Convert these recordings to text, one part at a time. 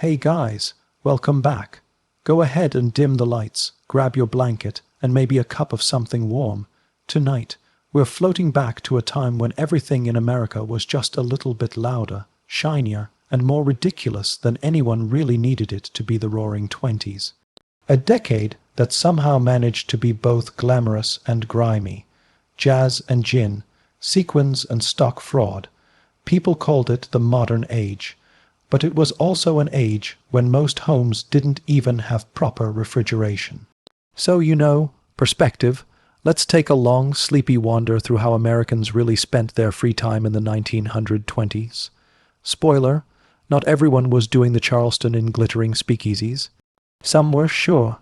Hey guys, welcome back. Go ahead and dim the lights, grab your blanket, and maybe a cup of something warm. Tonight, we're floating back to a time when everything in America was just a little bit louder, shinier, and more ridiculous than anyone really needed it to be the Roaring Twenties. A decade that somehow managed to be both glamorous and grimy. Jazz and gin, sequins and stock fraud. People called it the modern age. But it was also an age when most homes didn't even have proper refrigeration. So, perspective. Let's take a long, sleepy wander through how Americans really spent their free time in the 1920s. Spoiler, not everyone was doing the Charleston in glittering speakeasies. Some were, sure,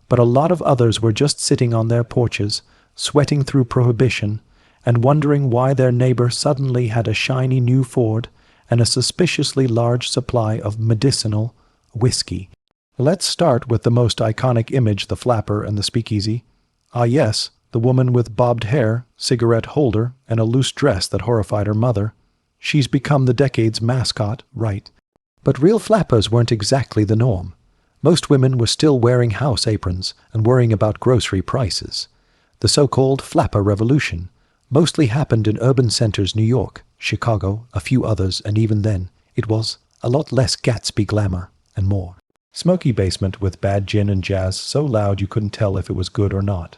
but a lot of others were just sitting on their porches, sweating through Prohibition, and wondering why their neighbor suddenly had a shiny new Ford and a suspiciously large supply of medicinal whiskey. Let's start with the most iconic image, the flapper and the speakeasy. Ah yes, the woman with bobbed hair, cigarette holder, and a loose dress that horrified her mother. She's become the decade's mascot, right? But real flappers weren't exactly the norm. Most women were still wearing house aprons and worrying about grocery prices. The so-called flapper revolution mostly happened in urban centers, New York, Chicago, a few others, and even then, it was a lot less Gatsby glamour and more. Smoky basement with bad gin and jazz so loud you couldn't tell if it was good or not.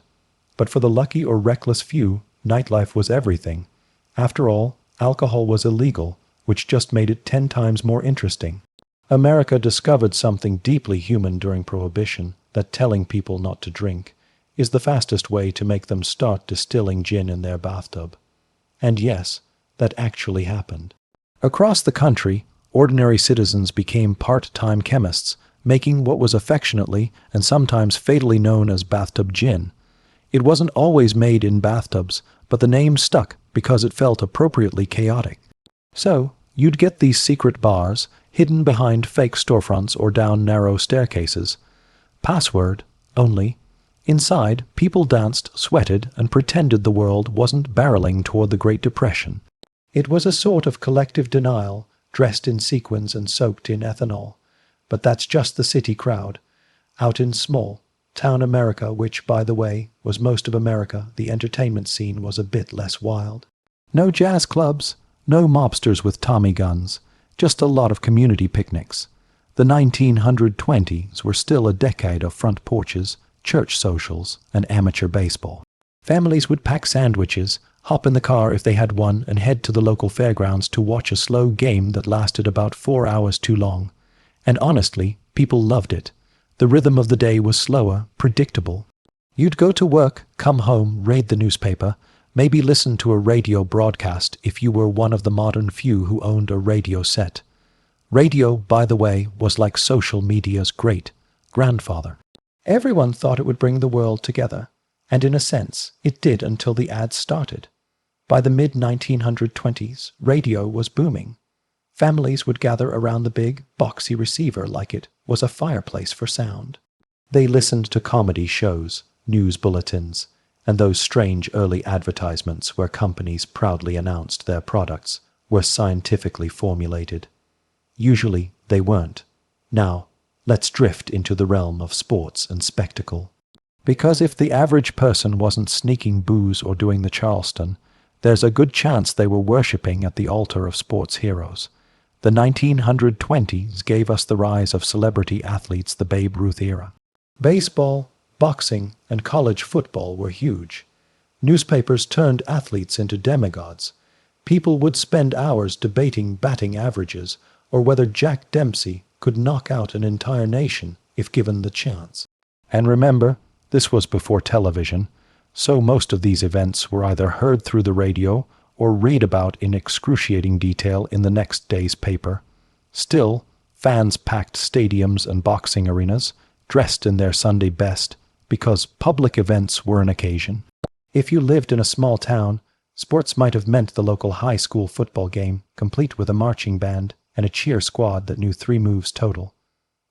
But for the lucky or reckless few, nightlife was everything. After all, alcohol was illegal, which just made it 10 times more interesting. America discovered something deeply human during Prohibition, that telling people not to drink is the fastest way to make them start distilling gin in their bathtub. And yes, that actually happened. Across the country, ordinary citizens became part-time chemists, making what was affectionately and sometimes fatally known as bathtub gin. It wasn't always made in bathtubs, but the name stuck because it felt appropriately chaotic. So, you'd get these secret bars, hidden behind fake storefronts or down narrow staircases. Password, only. Inside, people danced, sweated, and pretended the world wasn't barreling toward the Great Depression. It was a sort of collective denial, dressed in sequins and soaked in ethanol. But that's just the city crowd. Out in small town America, which, by the way, was most of America, the entertainment scene was a bit less wild. No jazz clubs, no mobsters with Tommy guns, just a lot of community picnics. The 1920s were still a decade of front porches, church socials, and amateur baseball. Families would pack sandwiches, hop in the car if they had one, and head to the local fairgrounds to watch a slow game that lasted about 4 hours too long. And honestly, people loved it. The rhythm of the day was slower, predictable. You'd go to work, come home, read the newspaper, maybe listen to a radio broadcast if you were one of the modern few who owned a radio set. Radio, by the way, was like social media's great-grandfather. Everyone thought it would bring the world together, and in a sense, it did until the ads started. By the mid-1920s, radio was booming. Families would gather around the big, boxy receiver like it was a fireplace for sound. They listened to comedy shows, news bulletins, and those strange early advertisements where companies proudly announced their products were scientifically formulated. Usually they weren't. Now, let's drift into the realm of sports and spectacle. Because if the average person wasn't sneaking booze or doing the Charleston, there's a good chance they were worshipping at the altar of sports heroes. The 1920s gave us the rise of celebrity athletes, the Babe Ruth era. Baseball, boxing, and college football were huge. Newspapers turned athletes into demigods. People would spend hours debating batting averages or whether Jack Dempsey could knock out an entire nation if given the chance. And remember, this was before television, so most of these events were either heard through the radio or read about in excruciating detail in the next day's paper. Still, fans packed stadiums and boxing arenas, dressed in their Sunday best, because public events were an occasion. If you lived in a small town, sports might have meant the local high school football game, complete with a marching band and a cheer squad that knew 3 moves total.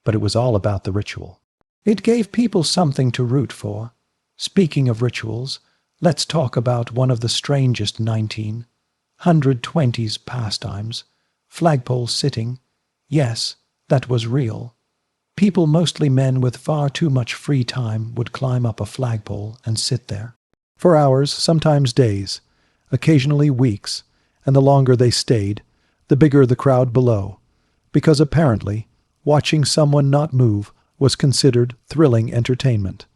But it was all about the ritual. It gave people something to root for. Speaking of rituals, let's talk about one of the strangest 1920s pastimes, flagpole sitting. Yes, that was real. People, mostly men with far too much free time, would climb up a flagpole and sit there. For hours, sometimes days, occasionally weeks, and the longer they stayed, the bigger the crowd below, because apparently, watching someone not move was considered thrilling entertainment.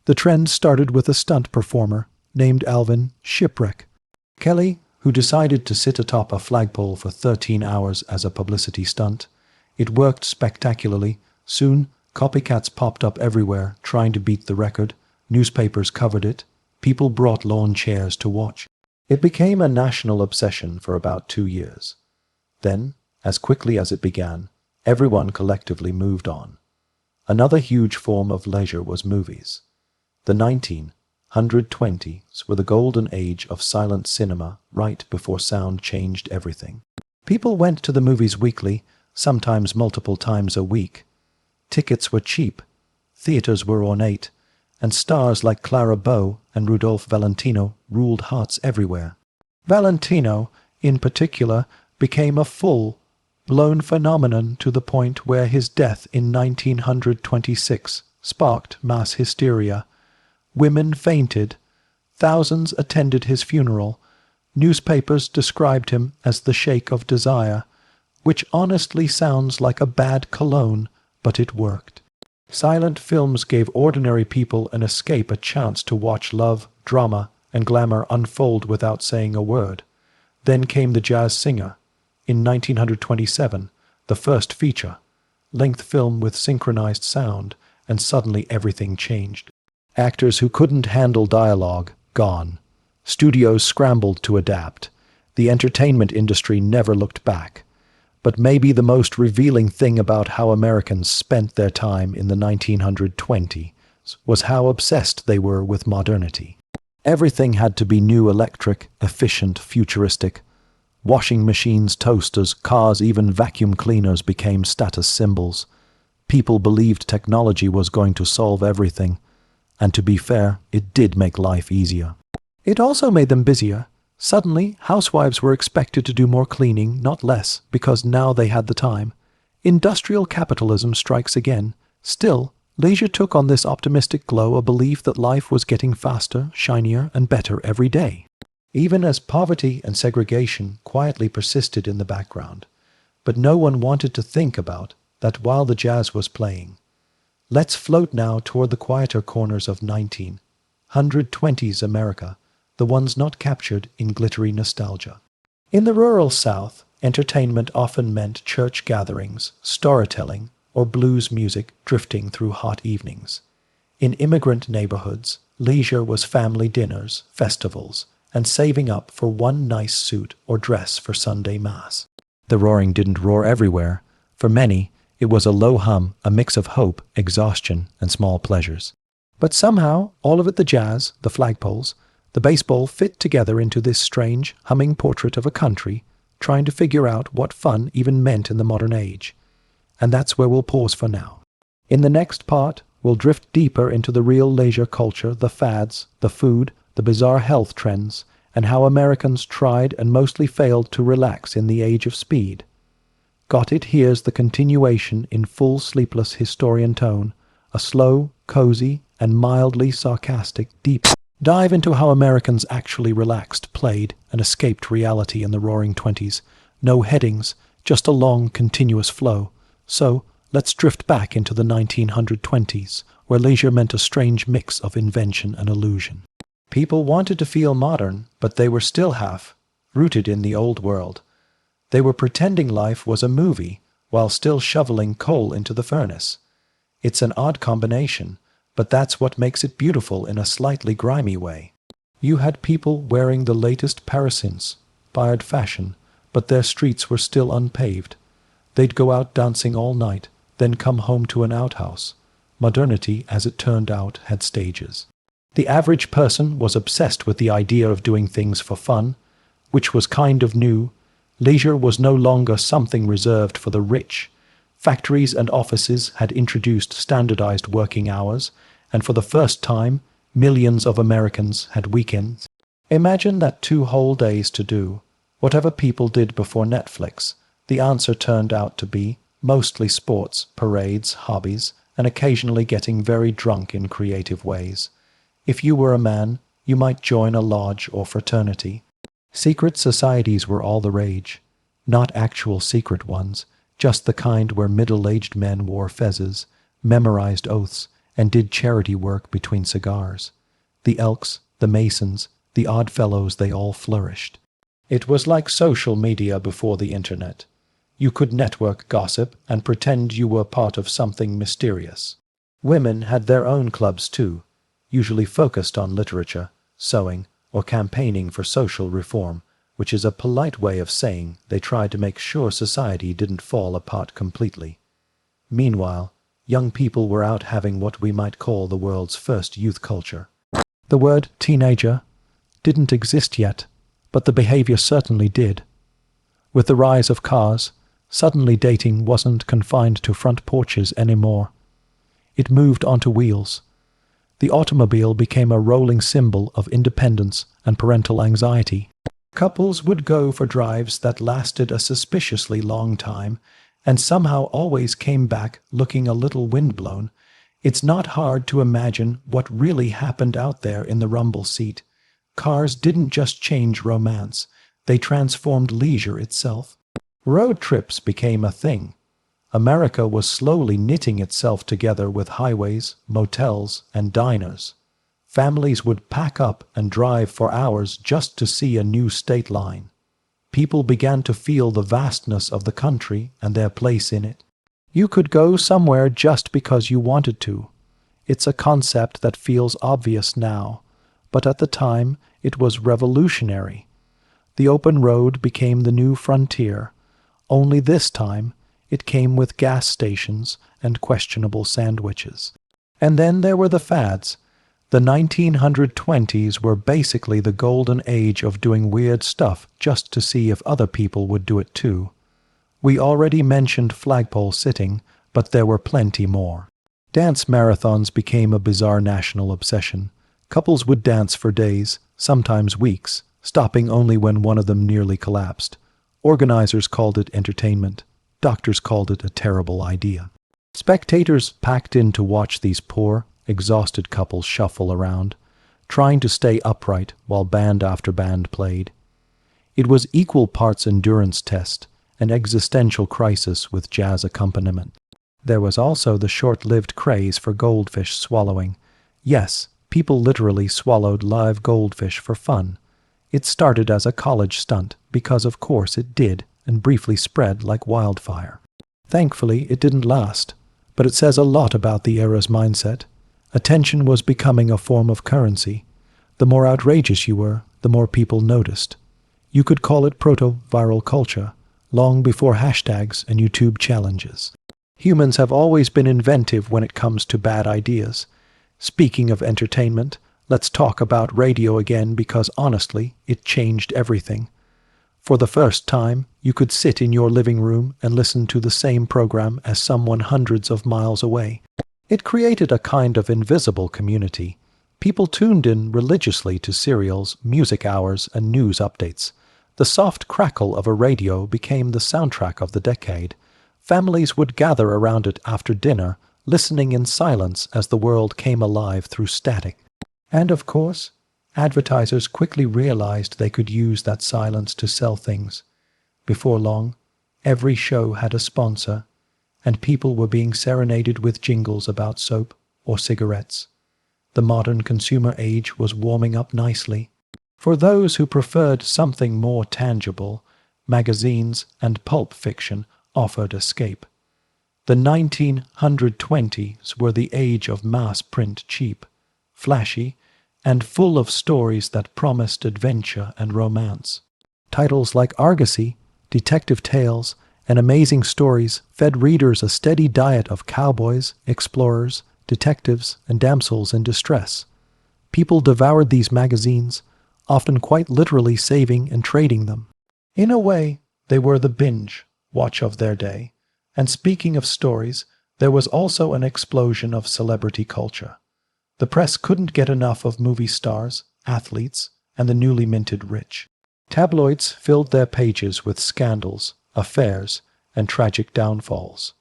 The trend started with a stunt performer named Alvin Shipwreck Kelly, who decided to sit atop a flagpole for 13 hours as a publicity stunt. It worked spectacularly. Soon, copycats popped up everywhere trying to beat the record. Newspapers covered it. People brought lawn chairs to watch. It became a national obsession for about 2 years. Then, as quickly as it began, everyone collectively moved on. Another huge form of leisure was movies. The 1920s were the golden age of silent cinema, right before sound changed everything. People went to the movies weekly, sometimes multiple times a week. Tickets were cheap, theaters were ornate, and stars like Clara Bow and Rudolph Valentino ruled hearts everywhere. Valentino, in particular, became a full-blown phenomenon to the point where his death in 1926 sparked mass hysteria. Women fainted. Thousands attended his funeral. Newspapers described him as the Sheikh of Desire, which honestly sounds like a bad cologne, but it worked. Silent films gave ordinary people an escape, a chance to watch love, drama, and glamour unfold without saying a word. Then came The Jazz Singer. In 1927, the first feature-length film with synchronized sound, and suddenly everything changed. Actors who couldn't handle dialogue, gone. Studios scrambled to adapt. The entertainment industry never looked back. But maybe the most revealing thing about how Americans spent their time in the 1920s was how obsessed they were with modernity. Everything had to be new, electric, efficient, futuristic. Washing machines, toasters, cars, even vacuum cleaners became status symbols. People believed technology was going to solve everything. And to be fair, it did make life easier. It also made them busier. Suddenly, housewives were expected to do more cleaning, not less, because now they had the time. Industrial capitalism strikes again. Still, leisure took on this optimistic glow, a belief that life was getting faster, shinier, and better every day. Even as poverty and segregation quietly persisted in the background. But no one wanted to think about that while the jazz was playing. Let's float now toward the quieter corners of 1920s America, the ones not captured in glittery nostalgia. In the rural South, entertainment often meant church gatherings, storytelling, or blues music drifting through hot evenings. In immigrant neighborhoods, leisure was family dinners, festivals, and saving up for one nice suit or dress for Sunday Mass. The roaring didn't roar everywhere. For many, it was a low hum, a mix of hope, exhaustion, and small pleasures. But somehow, all of it, the jazz, the flagpoles, the baseball, fit together into this strange, humming portrait of a country trying to figure out what fun even meant in the modern age. And that's where we'll pause for now. In the next part, we'll drift deeper into the real leisure culture, the fads, the food, the bizarre health trends, and how Americans tried and mostly failed to relax in the age of speed. Got it? Here's the continuation in full sleepless historian tone, a slow, cozy, and mildly sarcastic deep dive into how Americans actually relaxed, played, and escaped reality in the Roaring Twenties. No headings, just a long, continuous flow. So, let's drift back into the 1920s, where leisure meant a strange mix of invention and illusion. People wanted to feel modern, but they were still half-rooted in the old world. They were pretending life was a movie, while still shoveling coal into the furnace. It's an odd combination, but that's what makes it beautiful in a slightly grimy way. You had people wearing the latest Paris-inspired fashion, but their streets were still unpaved. They'd go out dancing all night, then come home to an outhouse. Modernity, as it turned out, had stages. The average person was obsessed with the idea of doing things for fun, which was kind of new. Leisure was no longer something reserved for the rich. Factories and offices had introduced standardized working hours, and for the first time, millions of Americans had weekends. Imagine that 2 whole days to do whatever people did before Netflix. The answer turned out to be mostly sports, parades, hobbies, and occasionally getting very drunk in creative ways. If you were a man, you might join a lodge or fraternity. Secret societies were all the rage. Not actual secret ones, just the kind where middle-aged men wore fezzes, memorized oaths, and did charity work between cigars. The Elks, the Masons, the Odd Fellows, they all flourished. It was like social media before the internet. You could network gossip and pretend you were part of something mysterious. Women had their own clubs too, usually focused on literature, sewing, or campaigning for social reform, which is a polite way of saying they tried to make sure society didn't fall apart completely. Meanwhile, young people were out having what we might call the world's first youth culture. The word teenager didn't exist yet, but the behavior certainly did. With the rise of cars, suddenly dating wasn't confined to front porches anymore. It moved onto wheels. The automobile became a rolling symbol of independence and parental anxiety. Couples would go for drives that lasted a suspiciously long time and somehow always came back looking a little windblown. It's not hard to imagine what really happened out there in the rumble seat. Cars didn't just change romance, they transformed leisure itself. Road trips became a thing. America was slowly knitting itself together with highways, motels, and diners. Families would pack up and drive for hours just to see a new state line. People began to feel the vastness of the country and their place in it. You could go somewhere just because you wanted to. It's a concept that feels obvious now, but at the time it was revolutionary. The open road became the new frontier, only this time it came with gas stations and questionable sandwiches. And then there were the fads. The 1920s were basically the golden age of doing weird stuff just to see if other people would do it too. We already mentioned flagpole sitting, but there were plenty more. Dance marathons became a bizarre national obsession. Couples would dance for days, sometimes weeks, stopping only when one of them nearly collapsed. Organizers called it entertainment. Doctors called it a terrible idea. Spectators packed in to watch these poor, exhausted couples shuffle around, trying to stay upright while band after band played. It was equal parts endurance test and existential crisis with jazz accompaniment. There was also the short-lived craze for goldfish swallowing. Yes, people literally swallowed live goldfish for fun. It started as a college stunt, because of course it did, and briefly spread like wildfire. Thankfully, it didn't last, but it says a lot about the era's mindset. Attention was becoming a form of currency. The more outrageous you were, the more people noticed. You could call it proto-viral culture, long before hashtags and YouTube challenges. Humans have always been inventive when it comes to bad ideas. Speaking of entertainment, let's talk about radio again because honestly, it changed everything. For the first time, you could sit in your living room and listen to the same program as someone hundreds of miles away. It created a kind of invisible community. People tuned in religiously to serials, music hours, and news updates. The soft crackle of a radio became the soundtrack of the decade. Families would gather around it after dinner, listening in silence as the world came alive through static. And of course, advertisers quickly realized they could use that silence to sell things. Before long, every show had a sponsor, and people were being serenaded with jingles about soap or cigarettes. The modern consumer age was warming up nicely. For those who preferred something more tangible, magazines and pulp fiction offered escape. The 1920s were the age of mass print, cheap, flashy, and full of stories that promised adventure and romance. Titles like Argosy, Detective Tales, and Amazing Stories fed readers a steady diet of cowboys, explorers, detectives, and damsels in distress. People devoured these magazines, often quite literally saving and trading them. In a way, they were the binge watch of their day. And speaking of stories, there was also an explosion of celebrity culture. The press couldn't get enough of movie stars, athletes, and the newly minted rich. Tabloids filled their pages with scandals, affairs, and tragic downfalls.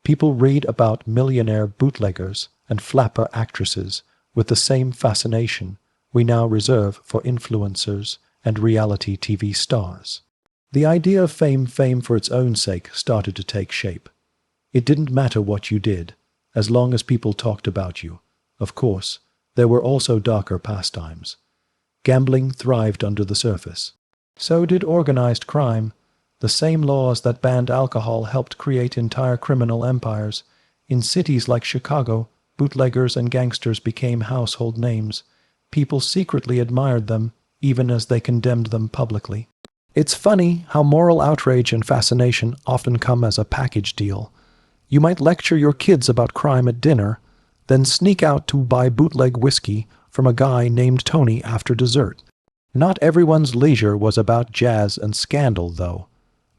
People read about millionaire bootleggers and flapper actresses with the same fascination we now reserve for influencers and reality TV stars. The idea of fame for its own sake started to take shape. It didn't matter what you did, as long as people talked about you. Of course, there were also darker pastimes. Gambling thrived under the surface. So did organized crime. The same laws that banned alcohol helped create entire criminal empires. In cities like Chicago, bootleggers and gangsters became household names. People secretly admired them, even as they condemned them publicly. It's funny how moral outrage and fascination often come as a package deal. You might lecture your kids about crime at dinner, then sneak out to buy bootleg whiskey from a guy named Tony after dessert. Not everyone's leisure was about jazz and scandal, though.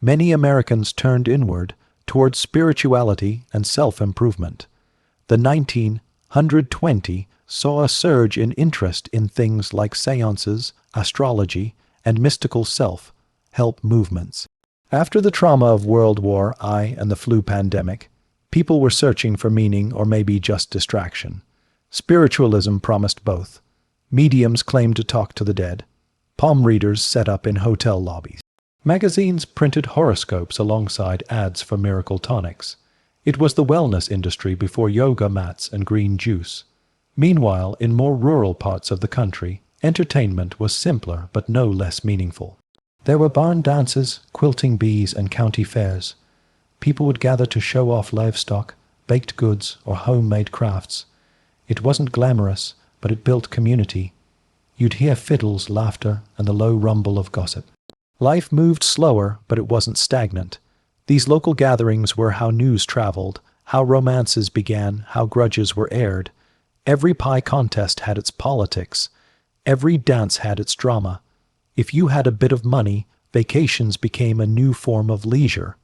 Many Americans turned inward towards spirituality and self-improvement. The 1920s saw a surge in interest in things like seances, astrology, and mystical self-help movements. After the trauma of World War I and the flu pandemic, people were searching for meaning or maybe just distraction. Spiritualism promised both. Mediums claimed to talk to the dead. Palm readers set up in hotel lobbies. Magazines printed horoscopes alongside ads for miracle tonics. It was the wellness industry before yoga mats and green juice. Meanwhile, in more rural parts of the country, entertainment was simpler but no less meaningful. There were barn dances, quilting bees, and county fairs. People would gather to show off livestock, baked goods, or homemade crafts. It wasn't glamorous, but it built community. You'd hear fiddles, laughter, and the low rumble of gossip. Life moved slower, but it wasn't stagnant. These local gatherings were how news traveled, how romances began, how grudges were aired. Every pie contest had its politics. Every dance had its drama. If you had a bit of money, vacations became a new form of leisure.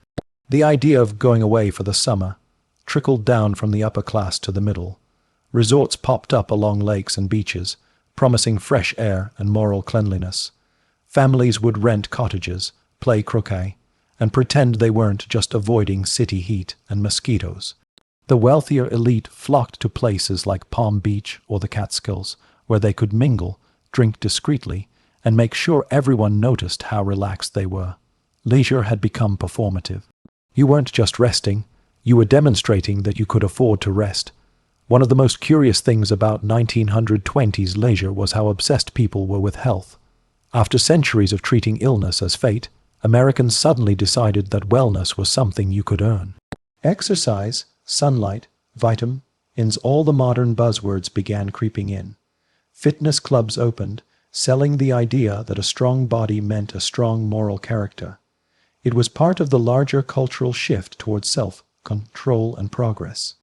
The idea of going away for the summer trickled down from the upper class to the middle. Resorts popped up along lakes and beaches, promising fresh air and moral cleanliness. Families would rent cottages, play croquet, and pretend they weren't just avoiding city heat and mosquitoes. The wealthier elite flocked to places like Palm Beach or the Catskills, where they could mingle, drink discreetly, and make sure everyone noticed how relaxed they were. Leisure had become performative. You weren't just resting, you were demonstrating that you could afford to rest. One of the most curious things about 1920s leisure was how obsessed people were with health. After centuries of treating illness as fate, Americans suddenly decided that wellness was something you could earn. Exercise, sunlight, vitamins, all the modern buzzwords began creeping in. Fitness clubs opened, selling the idea that a strong body meant a strong moral character. It was part of the larger cultural shift towards self-control and progress.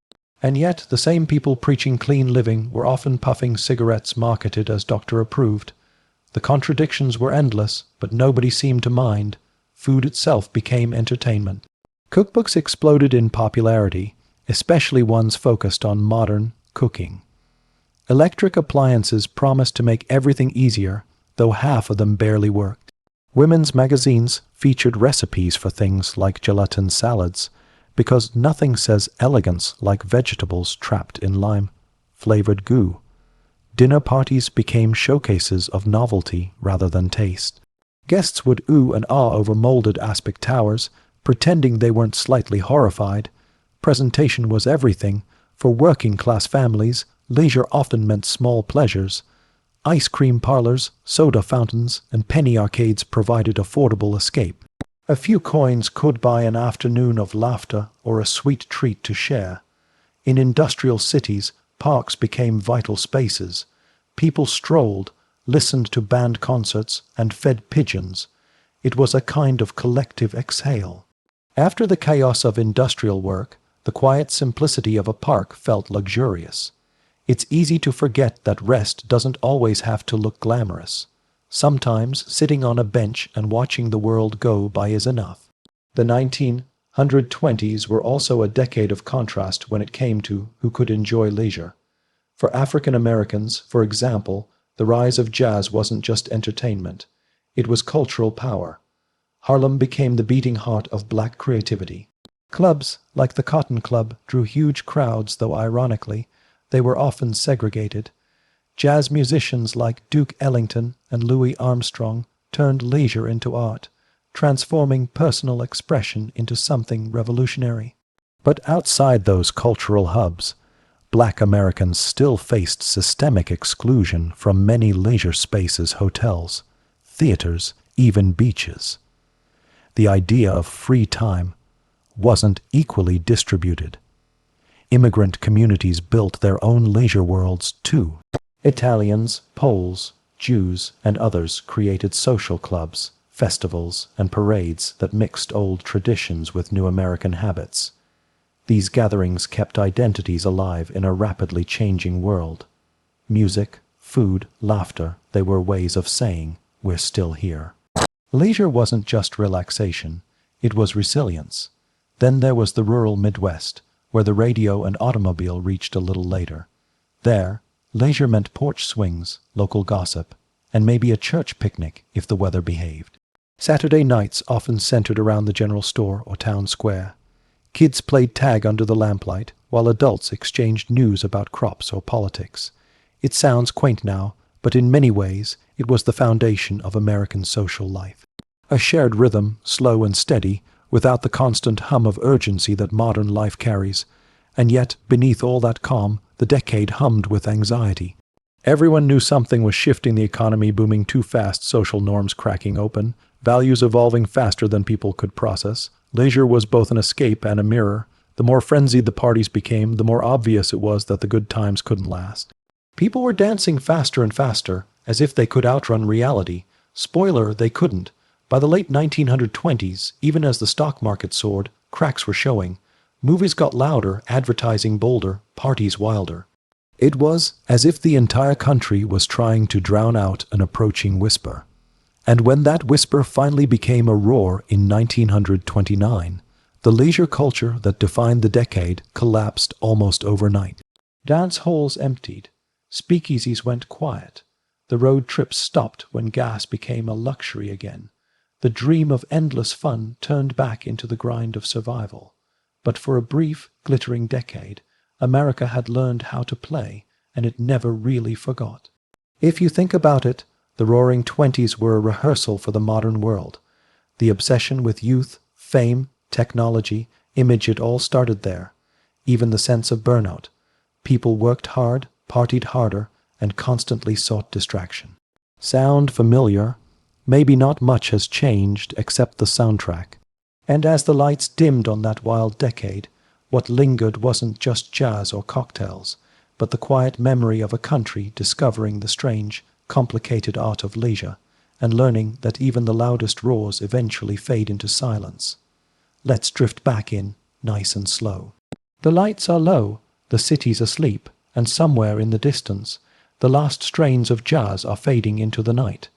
And yet, the same people preaching clean living were often puffing cigarettes marketed as doctor-approved. The contradictions were endless, but nobody seemed to mind. Food itself became entertainment. Cookbooks exploded in popularity, especially ones focused on modern cooking. Electric appliances promised to make everything easier, though half of them barely worked. Women's magazines featured recipes for things like gelatin salads, because nothing says elegance like vegetables trapped in lime-flavored goo. Dinner parties became showcases of novelty rather than taste. Guests would ooh and ah over molded aspic towers, pretending they weren't slightly horrified. Presentation was everything. For working-class families, leisure often meant small pleasures. Ice cream parlors, soda fountains, and penny arcades provided affordable escape. A few coins could buy an afternoon of laughter or a sweet treat to share. In industrial cities, parks became vital spaces. People strolled, listened to band concerts, and fed pigeons. It was a kind of collective exhale. After the chaos of industrial work, the quiet simplicity of a park felt luxurious. It's easy to forget that rest doesn't always have to look glamorous. Sometimes sitting on a bench and watching the world go by is enough. The 1920s were also a decade of contrast when it came to who could enjoy leisure. For African Americans, for example, the rise of jazz wasn't just entertainment. It was cultural power. Harlem became the beating heart of black creativity. Clubs, like the Cotton Club, drew huge crowds, though ironically, they were often segregated. Jazz musicians like Duke Ellington and Louis Armstrong turned leisure into art, transforming personal expression into something revolutionary. But outside those cultural hubs, Black Americans still faced systemic exclusion from many leisure spaces, hotels, theaters, even beaches. The idea of free time wasn't equally distributed. Immigrant communities built their own leisure worlds too. Italians, Poles, Jews, and others created social clubs, festivals, and parades that mixed old traditions with new American habits. These gatherings kept identities alive in a rapidly changing world. Music, food, laughter, they were ways of saying, we're still here. Leisure wasn't just relaxation, it was resilience. Then there was the rural Midwest, where the radio and automobile reached a little later. There, leisure meant porch swings, local gossip, and maybe a church picnic if the weather behaved. Saturday nights often centered around the general store or town square. Kids played tag under the lamplight, while adults exchanged news about crops or politics. It sounds quaint now, but in many ways it was the foundation of American social life. A shared rhythm, slow and steady, without the constant hum of urgency that modern life carries. And yet, beneath all that calm, the decade hummed with anxiety. Everyone knew something was shifting: the economy booming too fast, social norms cracking open, values evolving faster than people could process. Leisure was both an escape and a mirror. The more frenzied the parties became, the more obvious it was that the good times couldn't last. People were dancing faster and faster, as if they could outrun reality. Spoiler, they couldn't. By the late 1920s, even as the stock market soared, cracks were showing. Movies got louder, advertising bolder, parties wilder. It was as if the entire country was trying to drown out an approaching whisper. And when that whisper finally became a roar in 1929, the leisure culture that defined the decade collapsed almost overnight. Dance halls emptied. Speakeasies went quiet. The road trips stopped when gas became a luxury again. The dream of endless fun turned back into the grind of survival. But for a brief, glittering decade, America had learned how to play, and it never really forgot. If you think about it, the Roaring Twenties were a rehearsal for the modern world. The obsession with youth, fame, technology, image, it all started there. Even the sense of burnout. People worked hard, partied harder, and constantly sought distraction. Sound familiar? Maybe not much has changed except the soundtrack. And as the lights dimmed on that wild decade, what lingered wasn't just jazz or cocktails, but the quiet memory of a country discovering the strange, complicated art of leisure, and learning that even the loudest roars eventually fade into silence. Let's drift back in, nice and slow. The lights are low, the city's asleep, and somewhere in the distance, the last strains of jazz are fading into the night.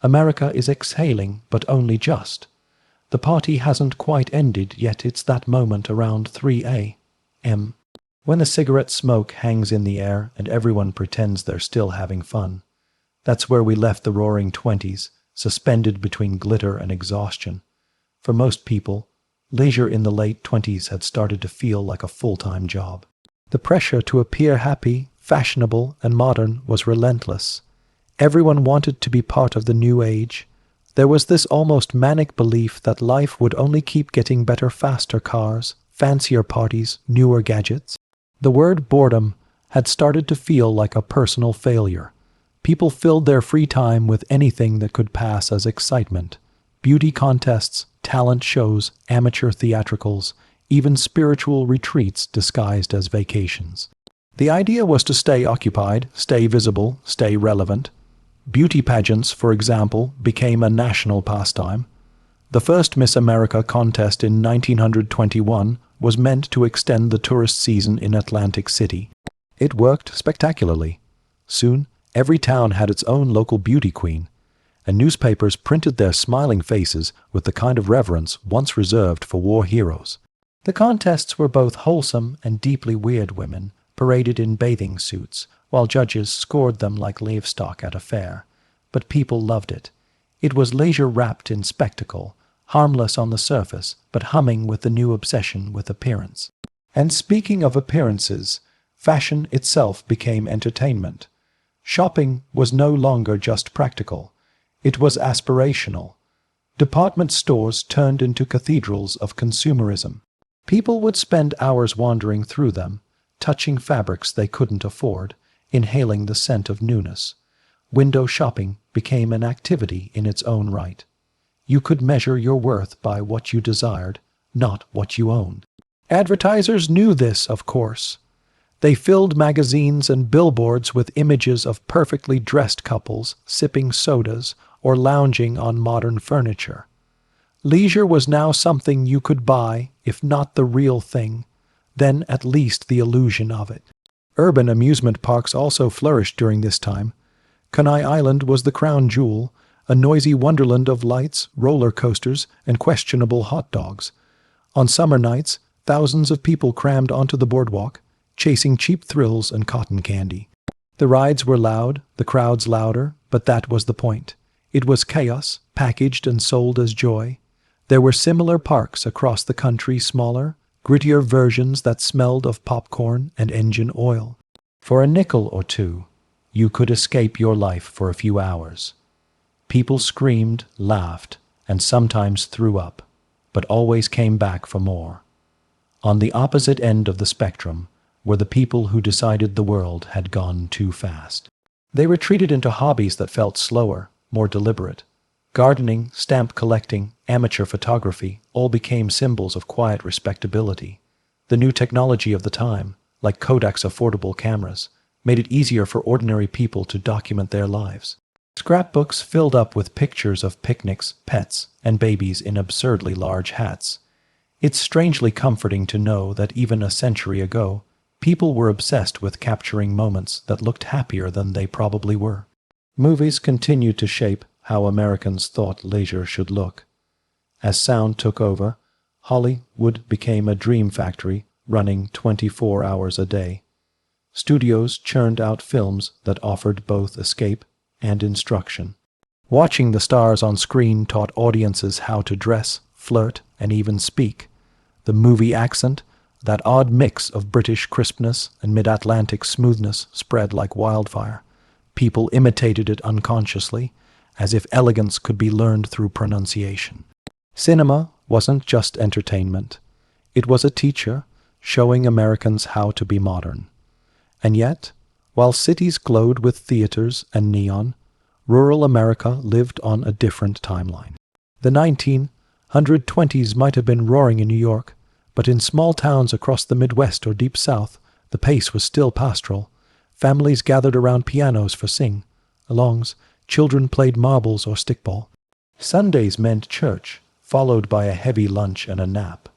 America is exhaling, but only just. The party hasn't quite ended, yet it's that moment around 3 a.m. when the cigarette smoke hangs in the air and everyone pretends they're still having fun. That's where we left the Roaring Twenties, suspended between glitter and exhaustion. For most people, leisure in the late 20s had started to feel like a full-time job. The pressure to appear happy, fashionable, and modern was relentless. Everyone wanted to be part of the new age. There was this almost manic belief that life would only keep getting better: faster cars, fancier parties, newer gadgets. The word boredom had started to feel like a personal failure. People filled their free time with anything that could pass as excitement. Beauty contests, talent shows, amateur theatricals, even spiritual retreats disguised as vacations. The idea was to stay occupied, stay visible, stay relevant. Beauty pageants, for example, became a national pastime. The first Miss America contest in 1921 was meant to extend the tourist season in Atlantic City. It worked spectacularly. Soon, every town had its own local beauty queen, and newspapers printed their smiling faces with the kind of reverence once reserved for war heroes. The contests were both wholesome and deeply weird. Women paraded in bathing suits, while judges scored them like livestock at a fair. But people loved it. It was leisure wrapped in spectacle, harmless on the surface, but humming with the new obsession with appearance. And speaking of appearances, fashion itself became entertainment. Shopping was no longer just practical. It was aspirational. Department stores turned into cathedrals of consumerism. People would spend hours wandering through them, touching fabrics they couldn't afford, inhaling the scent of newness. Window shopping became an activity in its own right. You could measure your worth by what you desired, not what you owned. Advertisers knew this, of course. They filled magazines and billboards with images of perfectly dressed couples sipping sodas or lounging on modern furniture. Leisure was now something you could buy, if not the real thing, then at least the illusion of it. Urban amusement parks also flourished during this time. Kenai Island was the crown jewel, a noisy wonderland of lights, roller coasters, and questionable hot dogs. On summer nights, thousands of people crammed onto the boardwalk, chasing cheap thrills and cotton candy. The rides were loud, the crowds louder, but that was the point. It was chaos, packaged and sold as joy. There were similar parks across the country, smaller, grittier versions that smelled of popcorn and engine oil. For a nickel or two, you could escape your life for a few hours. People screamed, laughed, and sometimes threw up, but always came back for more. On the opposite end of the spectrum were the people who decided the world had gone too fast. They retreated into hobbies that felt slower, more deliberate. Gardening, stamp collecting, amateur photography all became symbols of quiet respectability. The new technology of the time, like Kodak's affordable cameras, made it easier for ordinary people to document their lives. Scrapbooks filled up with pictures of picnics, pets, and babies in absurdly large hats. It's strangely comforting to know that even a century ago, people were obsessed with capturing moments that looked happier than they probably were. Movies continued to shape how Americans thought leisure should look. As sound took over, Hollywood became a dream factory running 24 hours a day. Studios churned out films that offered both escape and instruction. Watching the stars on screen taught audiences how to dress, flirt, and even speak. The movie accent, that odd mix of British crispness and mid-Atlantic smoothness, spread like wildfire. People imitated it unconsciously, as if elegance could be learned through pronunciation. Cinema wasn't just entertainment. It was a teacher showing Americans how to be modern. And yet, while cities glowed with theaters and neon, rural America lived on a different timeline. The 1920s might have been roaring in New York, but in small towns across the Midwest or Deep South, the pace was still pastoral. Families gathered around pianos for sing-alongs. Children played marbles or stickball. Sundays meant church, followed by a heavy lunch and a nap.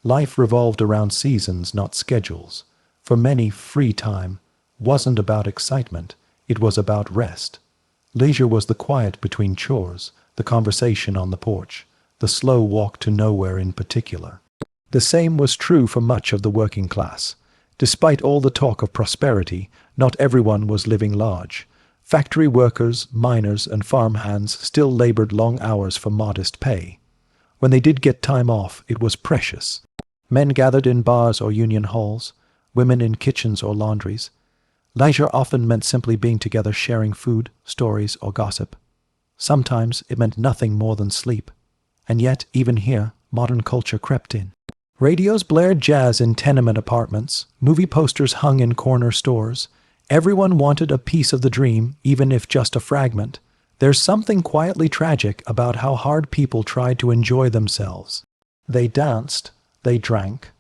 Life revolved around seasons, not schedules. For many, free time wasn't about excitement, it was about rest. Leisure was the quiet between chores, the conversation on the porch, the slow walk to nowhere in particular. The same was true for much of the working class. Despite all the talk of prosperity, not everyone was living large. Factory workers, miners, and farmhands still labored long hours for modest pay. When they did get time off, it was precious. Men gathered in bars or union halls, women in kitchens or laundries. Leisure often meant simply being together, sharing food, stories, or gossip. Sometimes it meant nothing more than sleep. And yet, even here, modern culture crept in. Radios blared jazz in tenement apartments, movie posters hung in corner stores. Everyone wanted a piece of the dream, even if just a fragment. There's something quietly tragic about how hard people tried to enjoy themselves. They danced, they drank,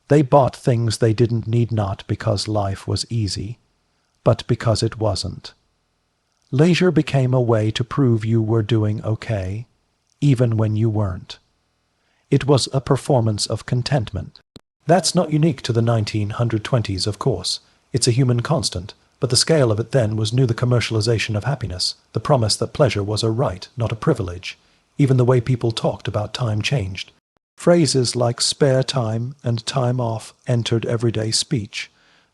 they bought things they didn't need, not because life was easy, but because it wasn't. Leisure became a way to prove you were doing okay, even when you weren't. It was a performance of contentment. That's not unique to the 1920s, of course. It's a human constant, but the scale of it then was new. The commercialization of happiness, the promise that pleasure was a right, not a privilege. Even the way people talked about time changed. Phrases like spare time and time off entered everyday speech.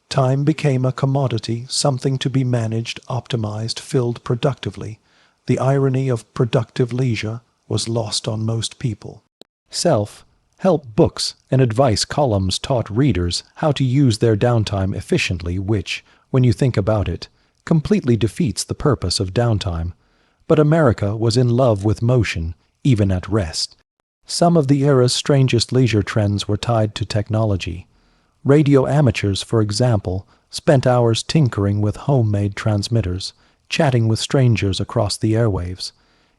Time became a commodity, something to be managed, optimized, filled productively. The irony of productive leisure was lost on most people. Self-help books and advice columns taught readers how to use their downtime efficiently, which, when you think about it, completely defeats the purpose of downtime. But America was in love with motion, even at rest. Some of the era's strangest leisure trends were tied to technology. Radio amateurs, for example, spent hours tinkering with homemade transmitters, chatting with strangers across the airwaves.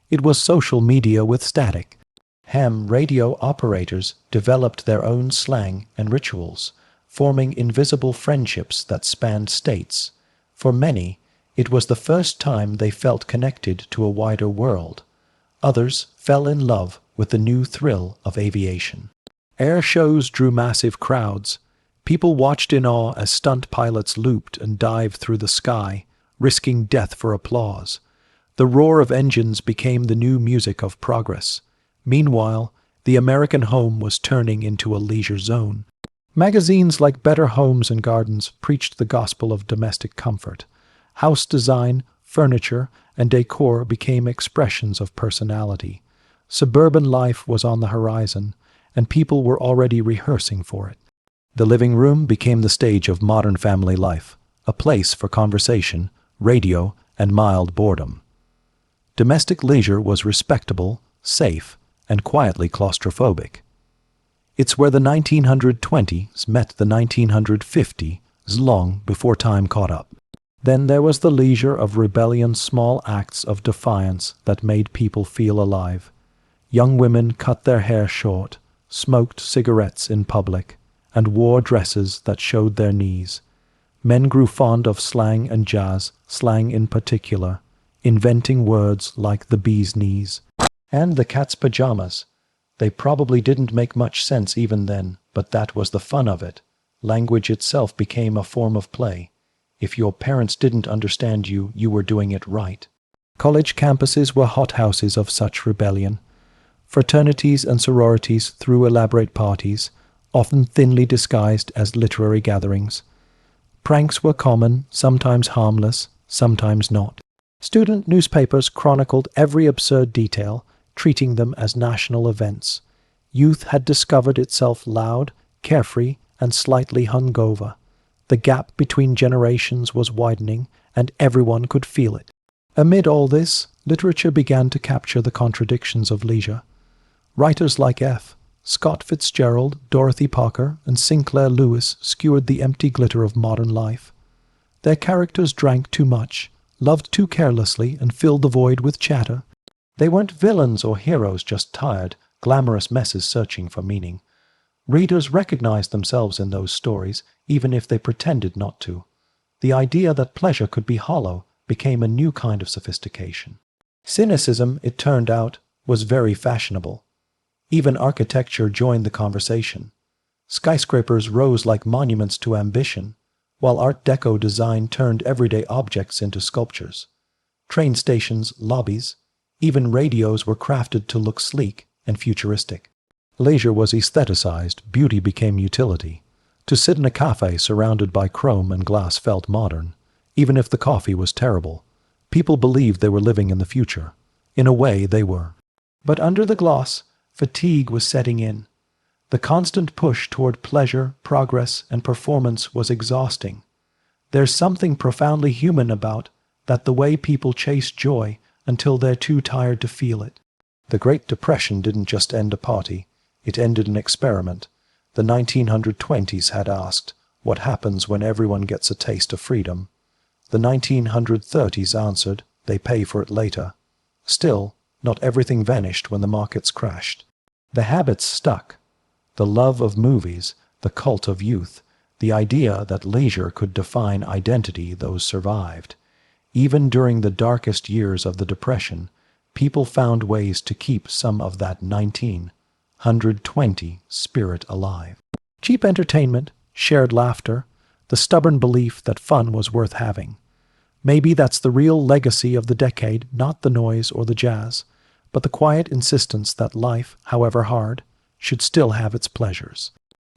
It was social media with static. Ham radio operators developed their own slang and rituals, forming invisible friendships that spanned states. For many, it was the first time they felt connected to a wider world. Others fell in love with the new thrill of aviation. Air shows drew massive crowds. People watched in awe as stunt pilots looped and dived through the sky, risking death for applause. The roar of engines became the new music of progress. Meanwhile, the American home was turning into a leisure zone. Magazines like Better Homes and Gardens preached the gospel of domestic comfort. House design, furniture, and decor became expressions of personality. Suburban life was on the horizon, and people were already rehearsing for it. The living room became the stage of modern family life, a place for conversation, radio, and mild boredom. Domestic leisure was respectable, safe, and quietly claustrophobic. It's where the 1920s met the 1950s long before time caught up. Then there was the leisure of rebellion, small acts of defiance that made people feel alive. Young women cut their hair short, smoked cigarettes in public, and wore dresses that showed their knees. Men grew fond of slang and jazz, slang in particular, inventing words like the bee's knees. And the cat's pajamas. They probably didn't make much sense even then, but that was the fun of it. Language itself became a form of play. If your parents didn't understand you, you were doing it right. College campuses were hothouses of such rebellion. Fraternities and sororities threw elaborate parties, often thinly disguised as literary gatherings. Pranks were common, sometimes harmless, sometimes not. Student newspapers chronicled every absurd detail, treating them as national events. Youth had discovered itself loud, carefree, and slightly hungover. The gap between generations was widening, and everyone could feel it. Amid all this, literature began to capture the contradictions of leisure. Writers like F. Scott Fitzgerald, Dorothy Parker, and Sinclair Lewis skewered the empty glitter of modern life. Their characters drank too much, loved too carelessly, and filled the void with chatter. They weren't villains or heroes just tired, glamorous messes searching for meaning. Readers recognized themselves in those stories, even if they pretended not to. The idea that pleasure could be hollow became a new kind of sophistication. Cynicism, it turned out, was very fashionable. Even architecture joined the conversation. Skyscrapers rose like monuments to ambition, while Art Deco design turned everyday objects into sculptures. Train stations, lobbies, even radios were crafted to look sleek and futuristic. Leisure was aestheticized, beauty became utility. To sit in a cafe surrounded by chrome and glass felt modern, even if the coffee was terrible. People believed they were living in the future. In a way, they were. But under the gloss, fatigue was setting in. The constant push toward pleasure, progress, and performance was exhausting. There's something profoundly human about that, the way people chase joy until they're too tired to feel it. The Great Depression didn't just end a party, it ended an experiment. The 1920s had asked, what happens when everyone gets a taste of freedom? The 1930s answered, they pay for it later. Still, not everything vanished when the markets crashed. The habits stuck. The love of movies, the cult of youth, the idea that leisure could define identity, those survived. Even during the darkest years of the Depression, people found ways to keep some of that 1920 spirit alive. Cheap entertainment, shared laughter, the stubborn belief that fun was worth having. Maybe that's the real legacy of the decade, not the noise or the jazz, but the quiet insistence that life, however hard, should still have its pleasures.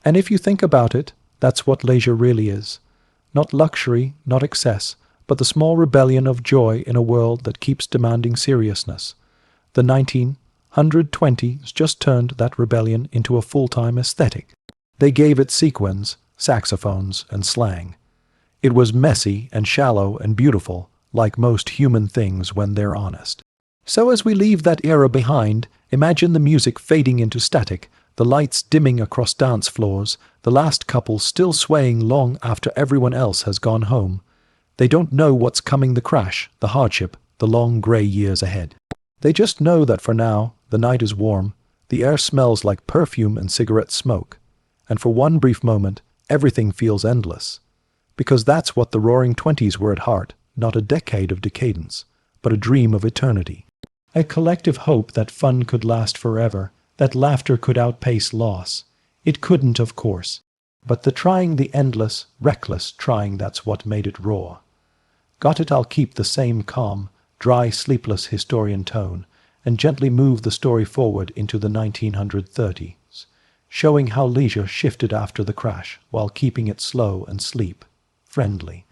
And if you think about it, that's what leisure really is. Not luxury, not excess, but the small rebellion of joy in a world that keeps demanding seriousness. The 120s just turned that rebellion into a full-time aesthetic. They gave it sequins, saxophones, and slang. It was messy and shallow and beautiful, like most human things when they're honest. So as we leave that era behind, imagine the music fading into static, the lights dimming across dance floors, the last couple still swaying long after everyone else has gone home. They don't know what's coming, the crash, the hardship, the long grey years ahead. They just know that for now, the night is warm, the air smells like perfume and cigarette smoke, and for one brief moment, everything feels endless. Because that's what the Roaring Twenties were at heart, not a decade of decadence, but a dream of eternity. A collective hope that fun could last forever, that laughter could outpace loss. It couldn't, of course. But the endless, reckless trying, that's what made it raw. Got it? I'll keep the same calm, dry, sleepless historian tone, and gently move the story forward into the 1930s, showing how leisure shifted after the crash, while keeping it slow and sleep-friendly.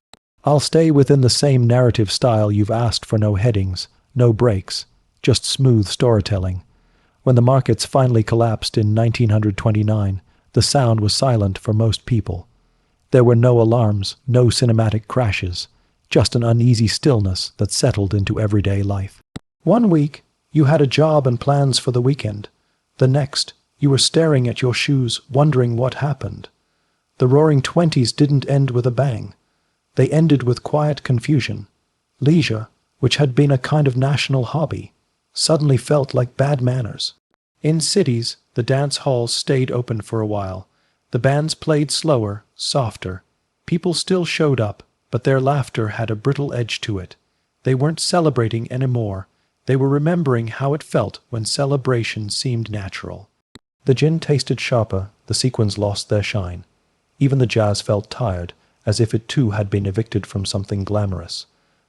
I'll stay within the same narrative style you've asked for, no headings, no breaks, just smooth storytelling. When the markets finally collapsed in 1929, the sound was silent for most people. There were no alarms, no cinematic crashes, just an uneasy stillness that settled into everyday life. One week, you had a job and plans for the weekend. The next, you were staring at your shoes, wondering what happened. The Roaring Twenties didn't end with a bang. They ended with quiet confusion. Leisure, which had been a kind of national hobby, suddenly felt like bad manners. In cities, the dance halls stayed open for a while. The bands played slower, softer. People still showed up, but their laughter had a brittle edge to it. They weren't celebrating anymore. They were remembering how it felt when celebration seemed natural. The gin tasted sharper, the sequins lost their shine. Even the jazz felt tired, as if it too had been evicted from something glamorous.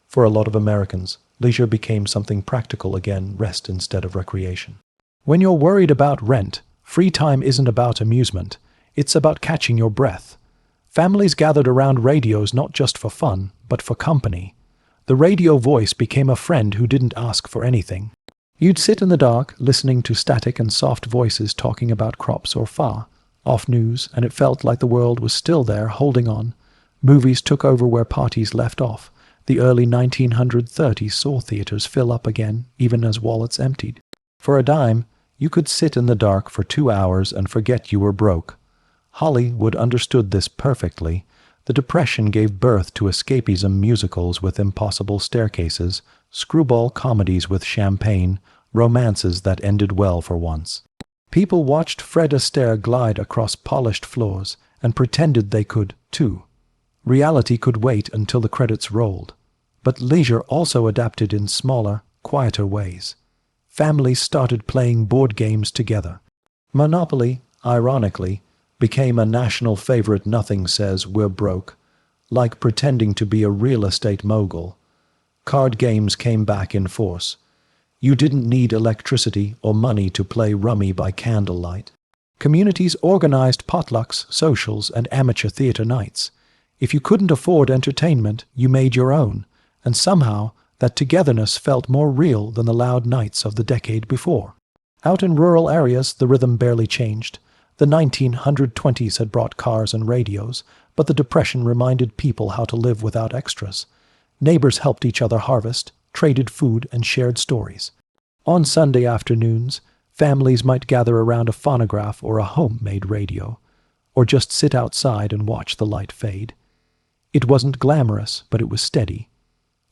For a lot of Americans, leisure became something practical again, rest instead of recreation. When you're worried about rent, free time isn't about amusement. It's about catching your breath. Families gathered around radios not just for fun, but for company. The radio voice became a friend who didn't ask for anything. You'd sit in the dark, listening to static and soft voices talking about crops or far-off news, and it felt like the world was still there, holding on. Movies took over where parties left off. The early 1930s saw theaters fill up again, even as wallets emptied. For a dime, you could sit in the dark for 2 hours and forget you were broke. Hollywood understood this perfectly. The Depression gave birth to escapism musicals with impossible staircases, screwball comedies with champagne, romances that ended well for once. People watched Fred Astaire glide across polished floors and pretended they could, too. Reality could wait until the credits rolled. But leisure also adapted in smaller, quieter ways. Families started playing board games together. Monopoly, ironically, became a national favorite. Nothing says we're broke, like pretending to be a real estate mogul. Card games came back in force. You didn't need electricity or money to play rummy by candlelight. Communities organized potlucks, socials, and amateur theater nights. If you couldn't afford entertainment, you made your own, and somehow that togetherness felt more real than the loud nights of the decade before. Out in rural areas, the rhythm barely changed. The 1920s had brought cars and radios, but the Depression reminded people how to live without extras. Neighbors helped each other harvest, traded food, and shared stories. On Sunday afternoons, families might gather around a phonograph or a homemade radio, or just sit outside and watch the light fade. It wasn't glamorous, but it was steady.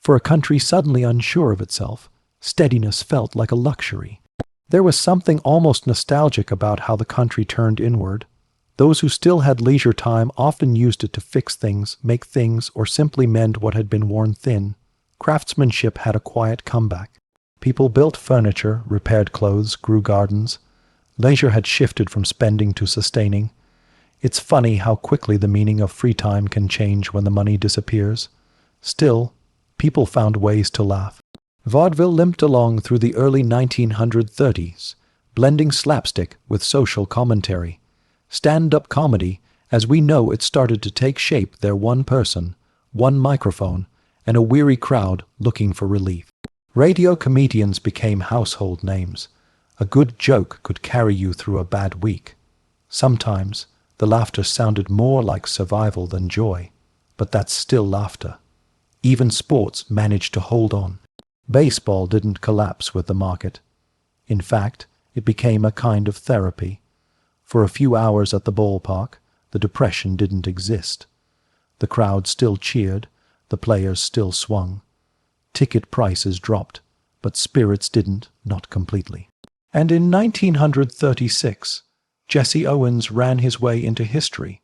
For a country suddenly unsure of itself, steadiness felt like a luxury. There was something almost nostalgic about how the country turned inward. Those who still had leisure time often used it to fix things, make things, or simply mend what had been worn thin. Craftsmanship had a quiet comeback. People built furniture, repaired clothes, grew gardens. Leisure had shifted from spending to sustaining. It's funny how quickly the meaning of free time can change when the money disappears. Still, people found ways to laugh. Vaudeville limped along through the early 1930s, blending slapstick with social commentary. Stand-up comedy, as we know it, started to take shape there. One person, one microphone, and a weary crowd looking for relief. Radio comedians became household names. A good joke could carry you through a bad week. Sometimes the laughter sounded more like survival than joy, but that's still laughter. Even sports managed to hold on. Baseball didn't collapse with the market. In fact, it became a kind of therapy. For a few hours at the ballpark, the depression didn't exist. The crowd still cheered, the players still swung. Ticket prices dropped, but spirits didn't, not completely. And in 1936, Jesse Owens ran his way into history,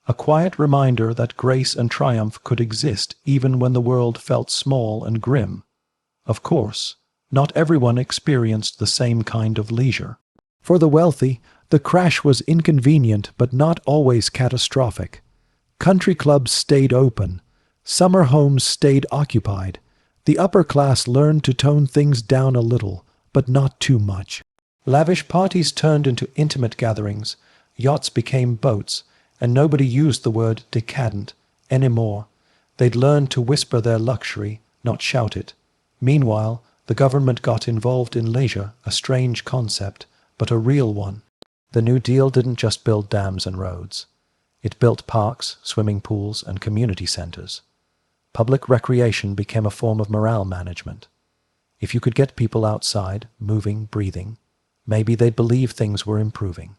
a quiet reminder that grace and triumph could exist even when the world felt small and grim. Of course, not everyone experienced the same kind of leisure. For the wealthy, the crash was inconvenient but not always catastrophic. Country clubs stayed open. Summer homes stayed occupied. The upper class learned to tone things down a little, but not too much. Lavish parties turned into intimate gatherings, yachts became boats, and nobody used the word decadent anymore. They'd learned to whisper their luxury, not shout it. Meanwhile, the government got involved in leisure, a strange concept, but a real one. The New Deal didn't just build dams and roads. It built parks, swimming pools, and community centers. Public recreation became a form of morale management. If you could get people outside, moving, breathing, maybe they'd believe things were improving.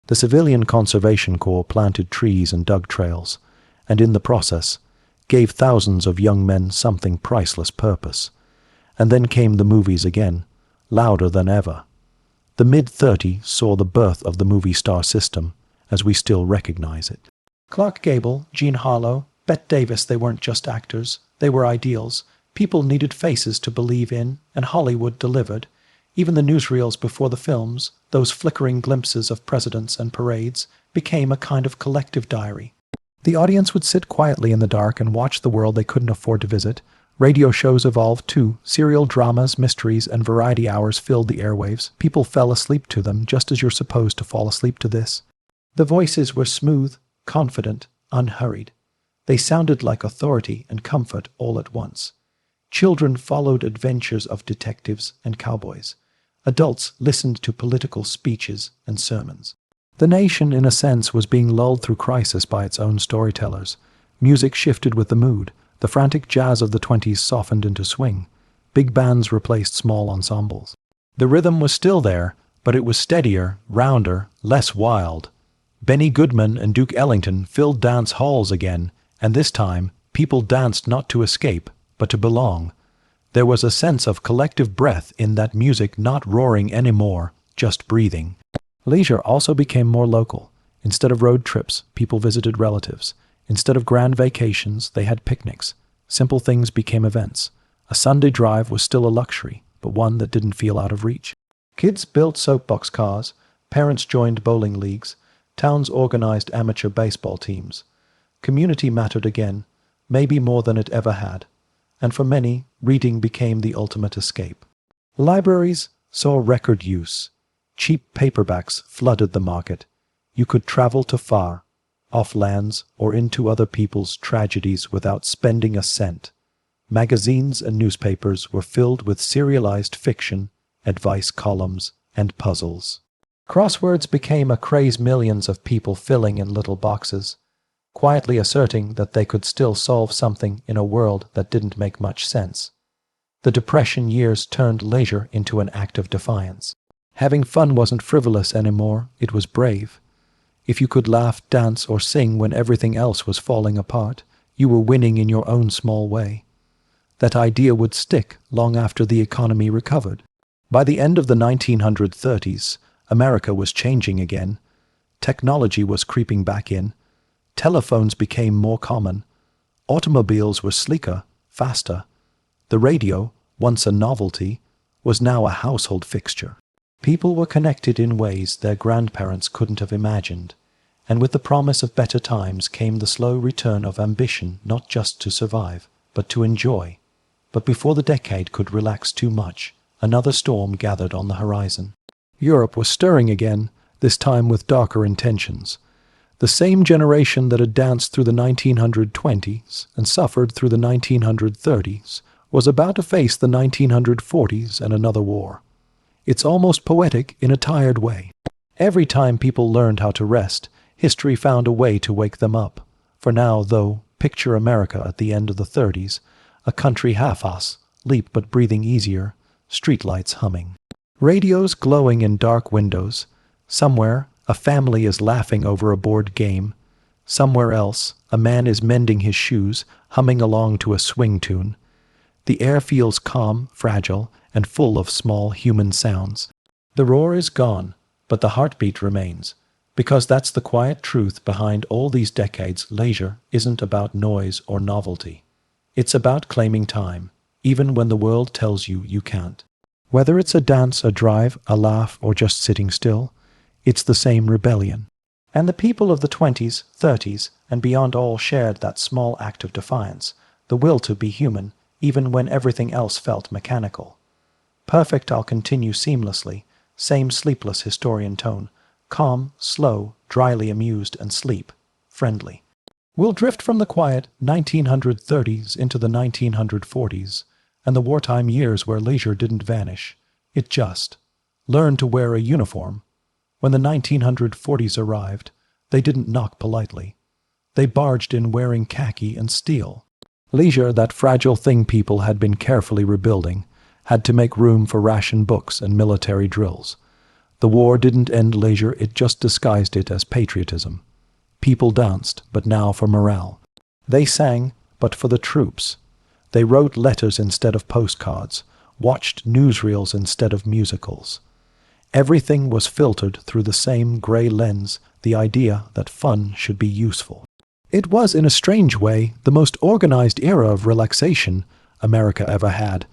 The Civilian Conservation Corps planted trees and dug trails, and in the process, gave thousands of young men something priceless purpose. And then came the movies again, louder than ever. The mid-30s saw the birth of the movie star system, as we still recognize it. Clark Gable, Jean Harlow, Bette Davis, they weren't just actors, they were ideals. People needed faces to believe in, and Hollywood delivered. Even the newsreels before the films, those flickering glimpses of presidents and parades, became a kind of collective diary. The audience would sit quietly in the dark and watch the world they couldn't afford to visit. Radio shows evolved too. Serial dramas, mysteries, and variety hours filled the airwaves. People fell asleep to them, just as you're supposed to fall asleep to this. The voices were smooth, confident, unhurried. They sounded like authority and comfort all at once. Children followed adventures of detectives and cowboys. Adults listened to political speeches and sermons. The nation, in a sense, was being lulled through crisis by its own storytellers. Music shifted with the mood. The frantic jazz of the 20s softened into swing. Big bands replaced small ensembles. The rhythm was still there, but it was steadier, rounder, less wild. Benny Goodman and Duke Ellington filled dance halls again, and this time, people danced not to escape, but to belong. There was a sense of collective breath in that music, not roaring anymore, just breathing. Leisure also became more local. Instead of road trips, people visited relatives. Instead of grand vacations, they had picnics. Simple things became events. A Sunday drive was still a luxury, but one that didn't feel out of reach. Kids built soapbox cars, parents joined bowling leagues, towns organized amateur baseball teams. Community mattered again, maybe more than it ever had. And for many, reading became the ultimate escape. Libraries saw record use. Cheap paperbacks flooded the market. You could travel to far, off lands, or into other people's tragedies without spending a cent. Magazines and newspapers were filled with serialized fiction, advice columns, and puzzles. Crosswords became a craze, millions of people filling in little boxes, quietly asserting that they could still solve something in a world that didn't make much sense. The Depression years turned leisure into an act of defiance. Having fun wasn't frivolous anymore, it was brave. If you could laugh, dance, or sing when everything else was falling apart, you were winning in your own small way. That idea would stick long after the economy recovered. By the end of the 1930s, America was changing again. Technology was creeping back in. Telephones became more common. Automobiles were sleeker, faster. The radio, once a novelty, was now a household fixture. People were connected in ways their grandparents couldn't have imagined, and with the promise of better times came the slow return of ambition, not just to survive, but to enjoy. But before the decade could relax too much, another storm gathered on the horizon. Europe was stirring again, this time with darker intentions. The same generation that had danced through the 1920s and suffered through the 1930s was about to face the 1940s and another war. It's almost poetic in a tired way. Every time people learned how to rest, history found a way to wake them up. For now, though, picture America at the end of the 30s, a country half-ass, leap but breathing easier, streetlights humming. Radios glowing in dark windows. Somewhere, a family is laughing over a board game. Somewhere else, a man is mending his shoes, humming along to a swing tune. The air feels calm, fragile, and full of small human sounds. The roar is gone, but the heartbeat remains. Because that's the quiet truth behind all these decades. Leisure isn't about noise or novelty. It's about claiming time, even when the world tells you you can't. Whether it's a dance, a drive, a laugh, or just sitting still, it's the same rebellion. And the people of the 20s, 30s, and beyond all shared that small act of defiance, the will to be human, even when everything else felt mechanical. Perfect, I'll continue seamlessly, same sleepless historian tone, calm, slow, dryly amused, and sleep, friendly. We'll drift from the quiet 1930s into the 1940s, and the wartime years where leisure didn't vanish. It just learned to wear a uniform. When the 1940s arrived, they didn't knock politely. They barged in wearing khaki and steel. Leisure, that fragile thing people had been carefully rebuilding, had to make room for ration books and military drills. The war didn't end leisure, it just disguised it as patriotism. People danced, but now for morale. They sang, but for the troops. They wrote letters instead of postcards, watched newsreels instead of musicals. Everything was filtered through the same gray lens, the idea that fun should be useful. It was, in a strange way, the most organized era of relaxation America ever had.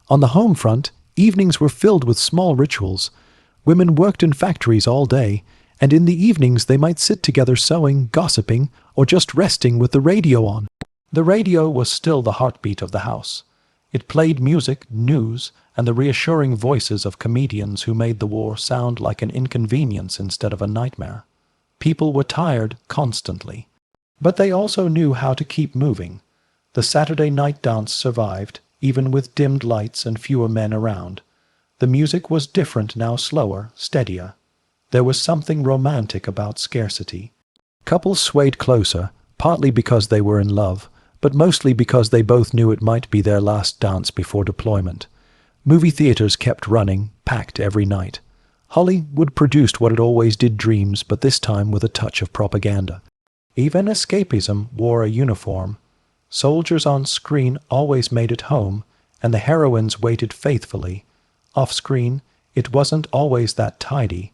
On the home front, evenings were filled with small rituals. Women worked in factories all day, and in the evenings they might sit together sewing, gossiping, or just resting with the radio on. The radio was still the heartbeat of the house. It played music, news, and the reassuring voices of comedians who made the war sound like an inconvenience instead of a nightmare. People were tired constantly. But they also knew how to keep moving. The Saturday night dance survived, even with dimmed lights and fewer men around. The music was different now, slower, steadier. There was something romantic about scarcity. Couples swayed closer, partly because they were in love, but mostly because they both knew it might be their last dance before deployment. Movie theaters kept running, packed every night. Hollywood produced what it always did, dreams, but this time with a touch of propaganda. Even escapism wore a uniform. Soldiers on screen always made it home, and the heroines waited faithfully. Off-screen, it wasn't always that tidy,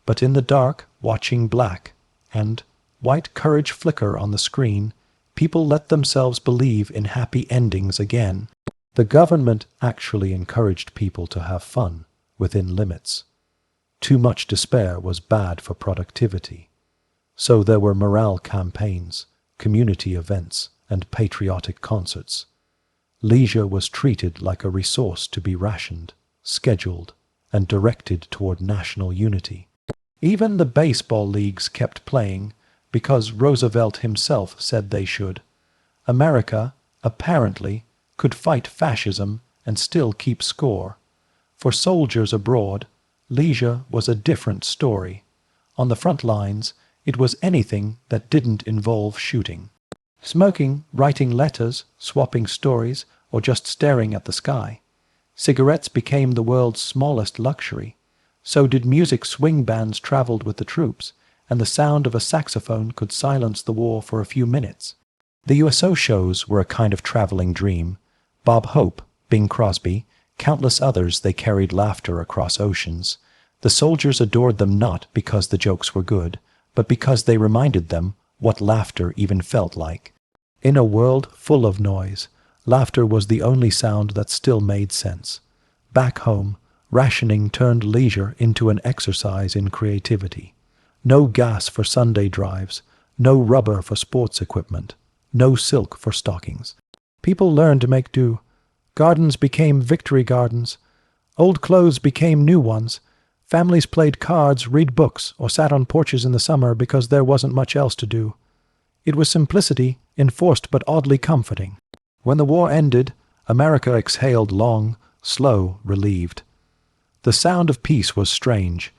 but in the dark, watching black and white courage flicker on the screen, people let themselves believe in happy endings again. The government actually encouraged people to have fun, within limits. Too much despair was bad for productivity. So there were morale campaigns, community events, and patriotic concerts. Leisure was treated like a resource to be rationed, scheduled, and directed toward national unity. Even the baseball leagues kept playing, because Roosevelt himself said they should. America, apparently, could fight fascism and still keep score. For soldiers abroad, leisure was a different story. On the front lines, it was anything that didn't involve shooting. Smoking, writing letters, swapping stories, or just staring at the sky. Cigarettes became the world's smallest luxury. So did music. Swing bands traveled with the troops, and the sound of a saxophone could silence the war for a few minutes. The USO shows were a kind of traveling dream. Bob Hope, Bing Crosby, countless others, they carried laughter across oceans. The soldiers adored them not because the jokes were good, but because they reminded them what laughter even felt like. In a world full of noise, laughter was the only sound that still made sense. Back home, rationing turned leisure into an exercise in creativity. No gas for Sunday drives, no rubber for sports equipment, no silk for stockings. People learned to make do. Gardens became victory gardens. Old clothes became new ones. Families played cards, read books, or sat on porches in the summer because there wasn't much else to do. It was simplicity, enforced but oddly comforting. When the war ended, America exhaled long, slow, relieved. The sound of peace was strange.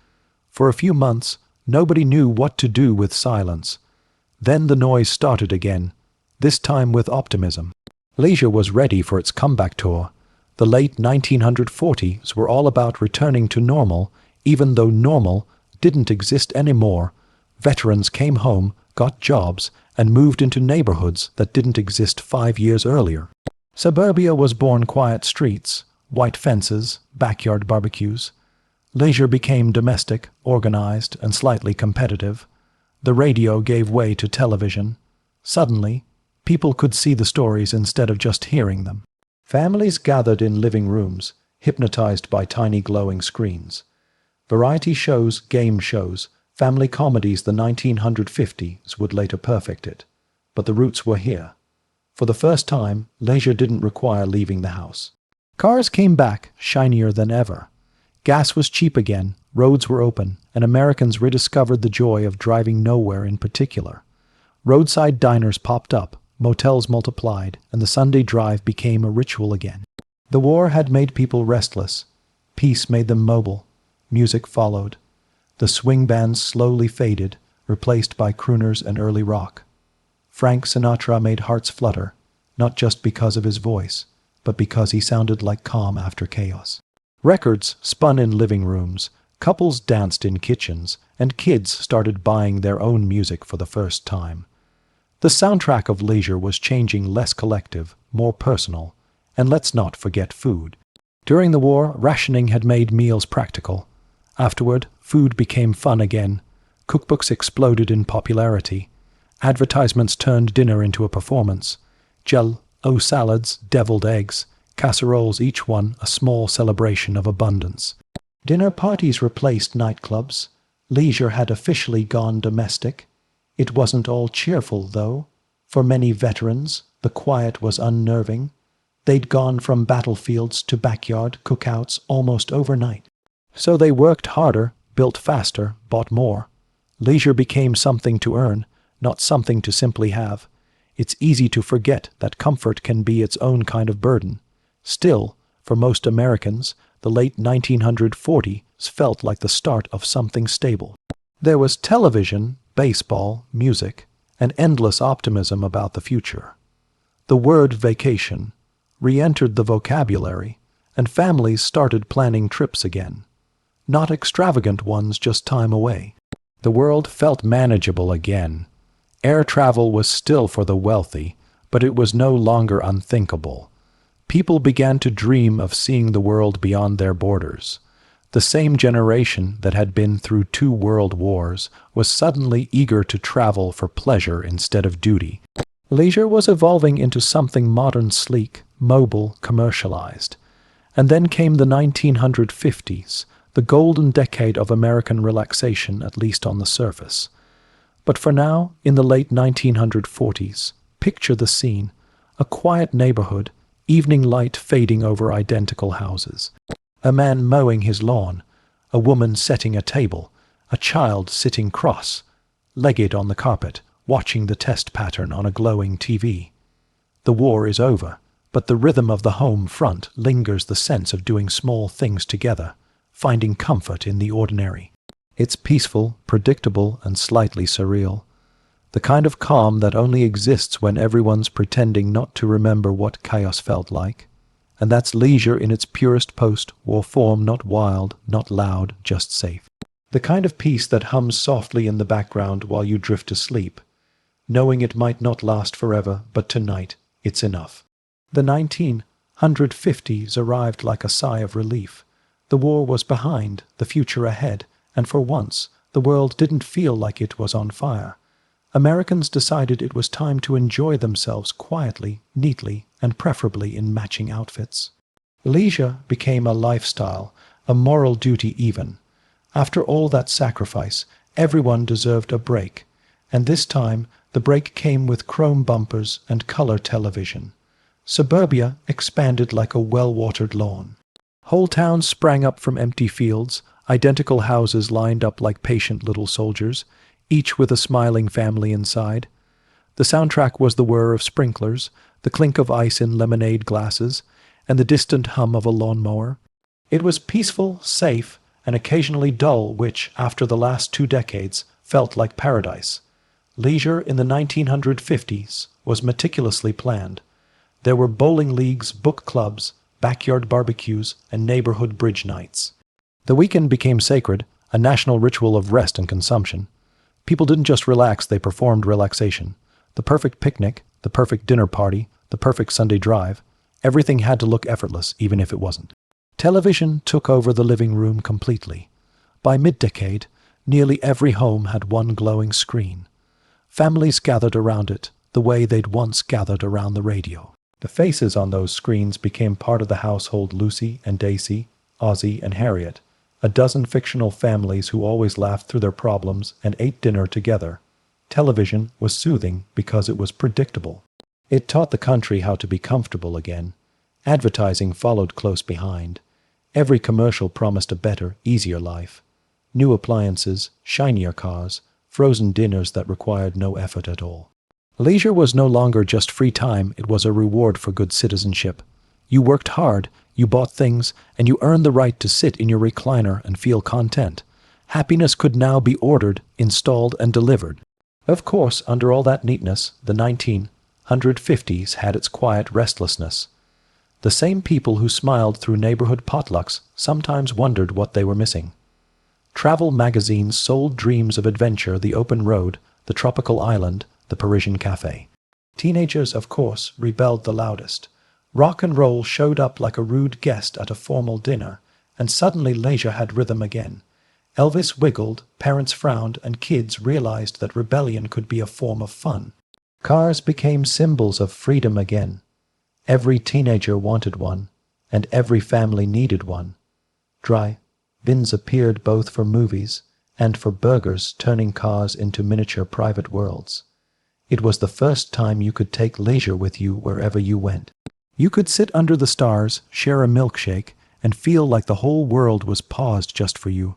For a few months, nobody knew what to do with silence. Then the noise started again, this time with optimism. Leisure was ready for its comeback tour. The late 1940s were all about returning to normal, even though normal didn't exist anymore. Veterans came home, got jobs, and moved into neighborhoods that didn't exist 5 years earlier. Suburbia was born quiet streets, white fences, backyard barbecues. Leisure became domestic, organized, and slightly competitive. The radio gave way to television. Suddenly, people could see the stories instead of just hearing them. Families gathered in living rooms, hypnotized by tiny glowing screens. Variety shows, game shows, family comedies the 1950s would later perfect it. But the roots were here. For the first time, leisure didn't require leaving the house. Cars came back, shinier than ever. Gas was cheap again, roads were open, and Americans rediscovered the joy of driving nowhere in particular. Roadside diners popped up, motels multiplied, and the Sunday drive became a ritual again. The war had made people restless. Peace made them mobile. Music followed. The swing bands slowly faded, replaced by crooners and early rock. Frank Sinatra made hearts flutter, not just because of his voice, but because he sounded like calm after chaos. Records spun in living rooms, couples danced in kitchens, and kids started buying their own music for the first time. The soundtrack of leisure was changing, less collective, more personal, and let's not forget food. During the war, rationing had made meals practical. Afterward, food became fun again. Cookbooks exploded in popularity. Advertisements turned dinner into a performance. Jell-O salads, deviled eggs, casseroles, each one a small celebration of abundance. Dinner parties replaced nightclubs. Leisure had officially gone domestic. It wasn't all cheerful, though. For many veterans, the quiet was unnerving. They'd gone from battlefields to backyard cookouts almost overnight. So they worked harder, built faster, bought more. Leisure became something to earn, not something to simply have. It's easy to forget that comfort can be its own kind of burden. Still, for most Americans, the late 1940s felt like the start of something stable. There was television, baseball, music, and endless optimism about the future. The word vacation re-entered the vocabulary, and families started planning trips again. Not extravagant ones, just time away. The world felt manageable again. Air travel was still for the wealthy, but it was no longer unthinkable. People began to dream of seeing the world beyond their borders. The same generation that had been through 2 world wars was suddenly eager to travel for pleasure instead of duty. Leisure was evolving into something modern, sleek, mobile, commercialized. And then came the 1950s, the golden decade of American relaxation, at least on the surface. But for now, in the late 1940s, picture the scene: a quiet neighborhood, evening light fading over identical houses. A man mowing his lawn, a woman setting a table, a child sitting cross-legged on the carpet, watching the test pattern on a glowing TV. The war is over, but the rhythm of the home front lingers, the sense of doing small things together, finding comfort in the ordinary. It's peaceful, predictable, and slightly surreal. The kind of calm that only exists when everyone's pretending not to remember what chaos felt like. And that's leisure in its purest post-war form, not wild, not loud, just safe. The kind of peace that hums softly in the background while you drift asleep, knowing it might not last forever, but tonight it's enough. The 1950s arrived like a sigh of relief. The war was behind, the future ahead, and for once, the world didn't feel like it was on fire. Americans decided it was time to enjoy themselves quietly, neatly, and preferably in matching outfits. Leisure became a lifestyle, a moral duty even. After all that sacrifice, everyone deserved a break, and this time the break came with chrome bumpers and color television. Suburbia expanded like a well-watered lawn. Whole towns sprang up from empty fields, identical houses lined up like patient little soldiers, each with a smiling family inside. The soundtrack was the whir of sprinklers, the clink of ice in lemonade glasses, and the distant hum of a lawnmower. It was peaceful, safe, and occasionally dull, which, after the last 2 decades, felt like paradise. Leisure in the 1950s was meticulously planned. There were bowling leagues, book clubs, backyard barbecues, and neighborhood bridge nights. The weekend became sacred, a national ritual of rest and consumption. People didn't just relax, they performed relaxation. The perfect picnic, the perfect dinner party, the perfect Sunday drive, everything had to look effortless, even if it wasn't. Television took over the living room completely. By mid-decade, nearly every home had one glowing screen. Families gathered around it, the way they'd once gathered around the radio. The faces on those screens became part of the household: Lucy and Daisy, Ozzie and Harriet, a dozen fictional families who always laughed through their problems and ate dinner together. Television was soothing because it was predictable. It taught the country how to be comfortable again. Advertising followed close behind. Every commercial promised a better, easier life. New appliances, shinier cars, frozen dinners that required no effort at all. Leisure was no longer just free time, it was a reward for good citizenship. You worked hard, you bought things, and you earned the right to sit in your recliner and feel content. Happiness could now be ordered, installed, and delivered. Of course, under all that neatness, the 1950s had its quiet restlessness. The same people who smiled through neighborhood potlucks sometimes wondered what they were missing. Travel magazines sold dreams of adventure: the open road, the tropical island, the Parisian cafe. Teenagers, of course, rebelled the loudest. Rock and roll showed up like a rude guest at a formal dinner, and suddenly leisure had rhythm again. Elvis wiggled, parents frowned, and kids realized that rebellion could be a form of fun. Cars became symbols of freedom again. Every teenager wanted one, and every family needed one. Drive-ins appeared both for movies and for burgers, turning cars into miniature private worlds. It was the first time you could take leisure with you wherever you went. You could sit under the stars, share a milkshake, and feel like the whole world was paused just for you.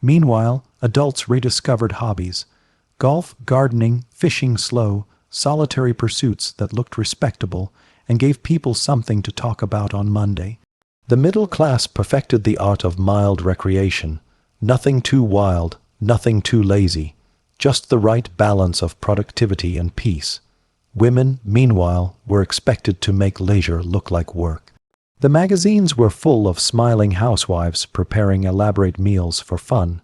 Meanwhile, adults rediscovered hobbies: golf, gardening, fishing slow, solitary pursuits that looked respectable and gave people something to talk about on Monday. The middle class perfected the art of mild recreation. Nothing too wild, nothing too lazy. Just the right balance of productivity and peace. Women, meanwhile, were expected to make leisure look like work. The magazines were full of smiling housewives preparing elaborate meals for fun.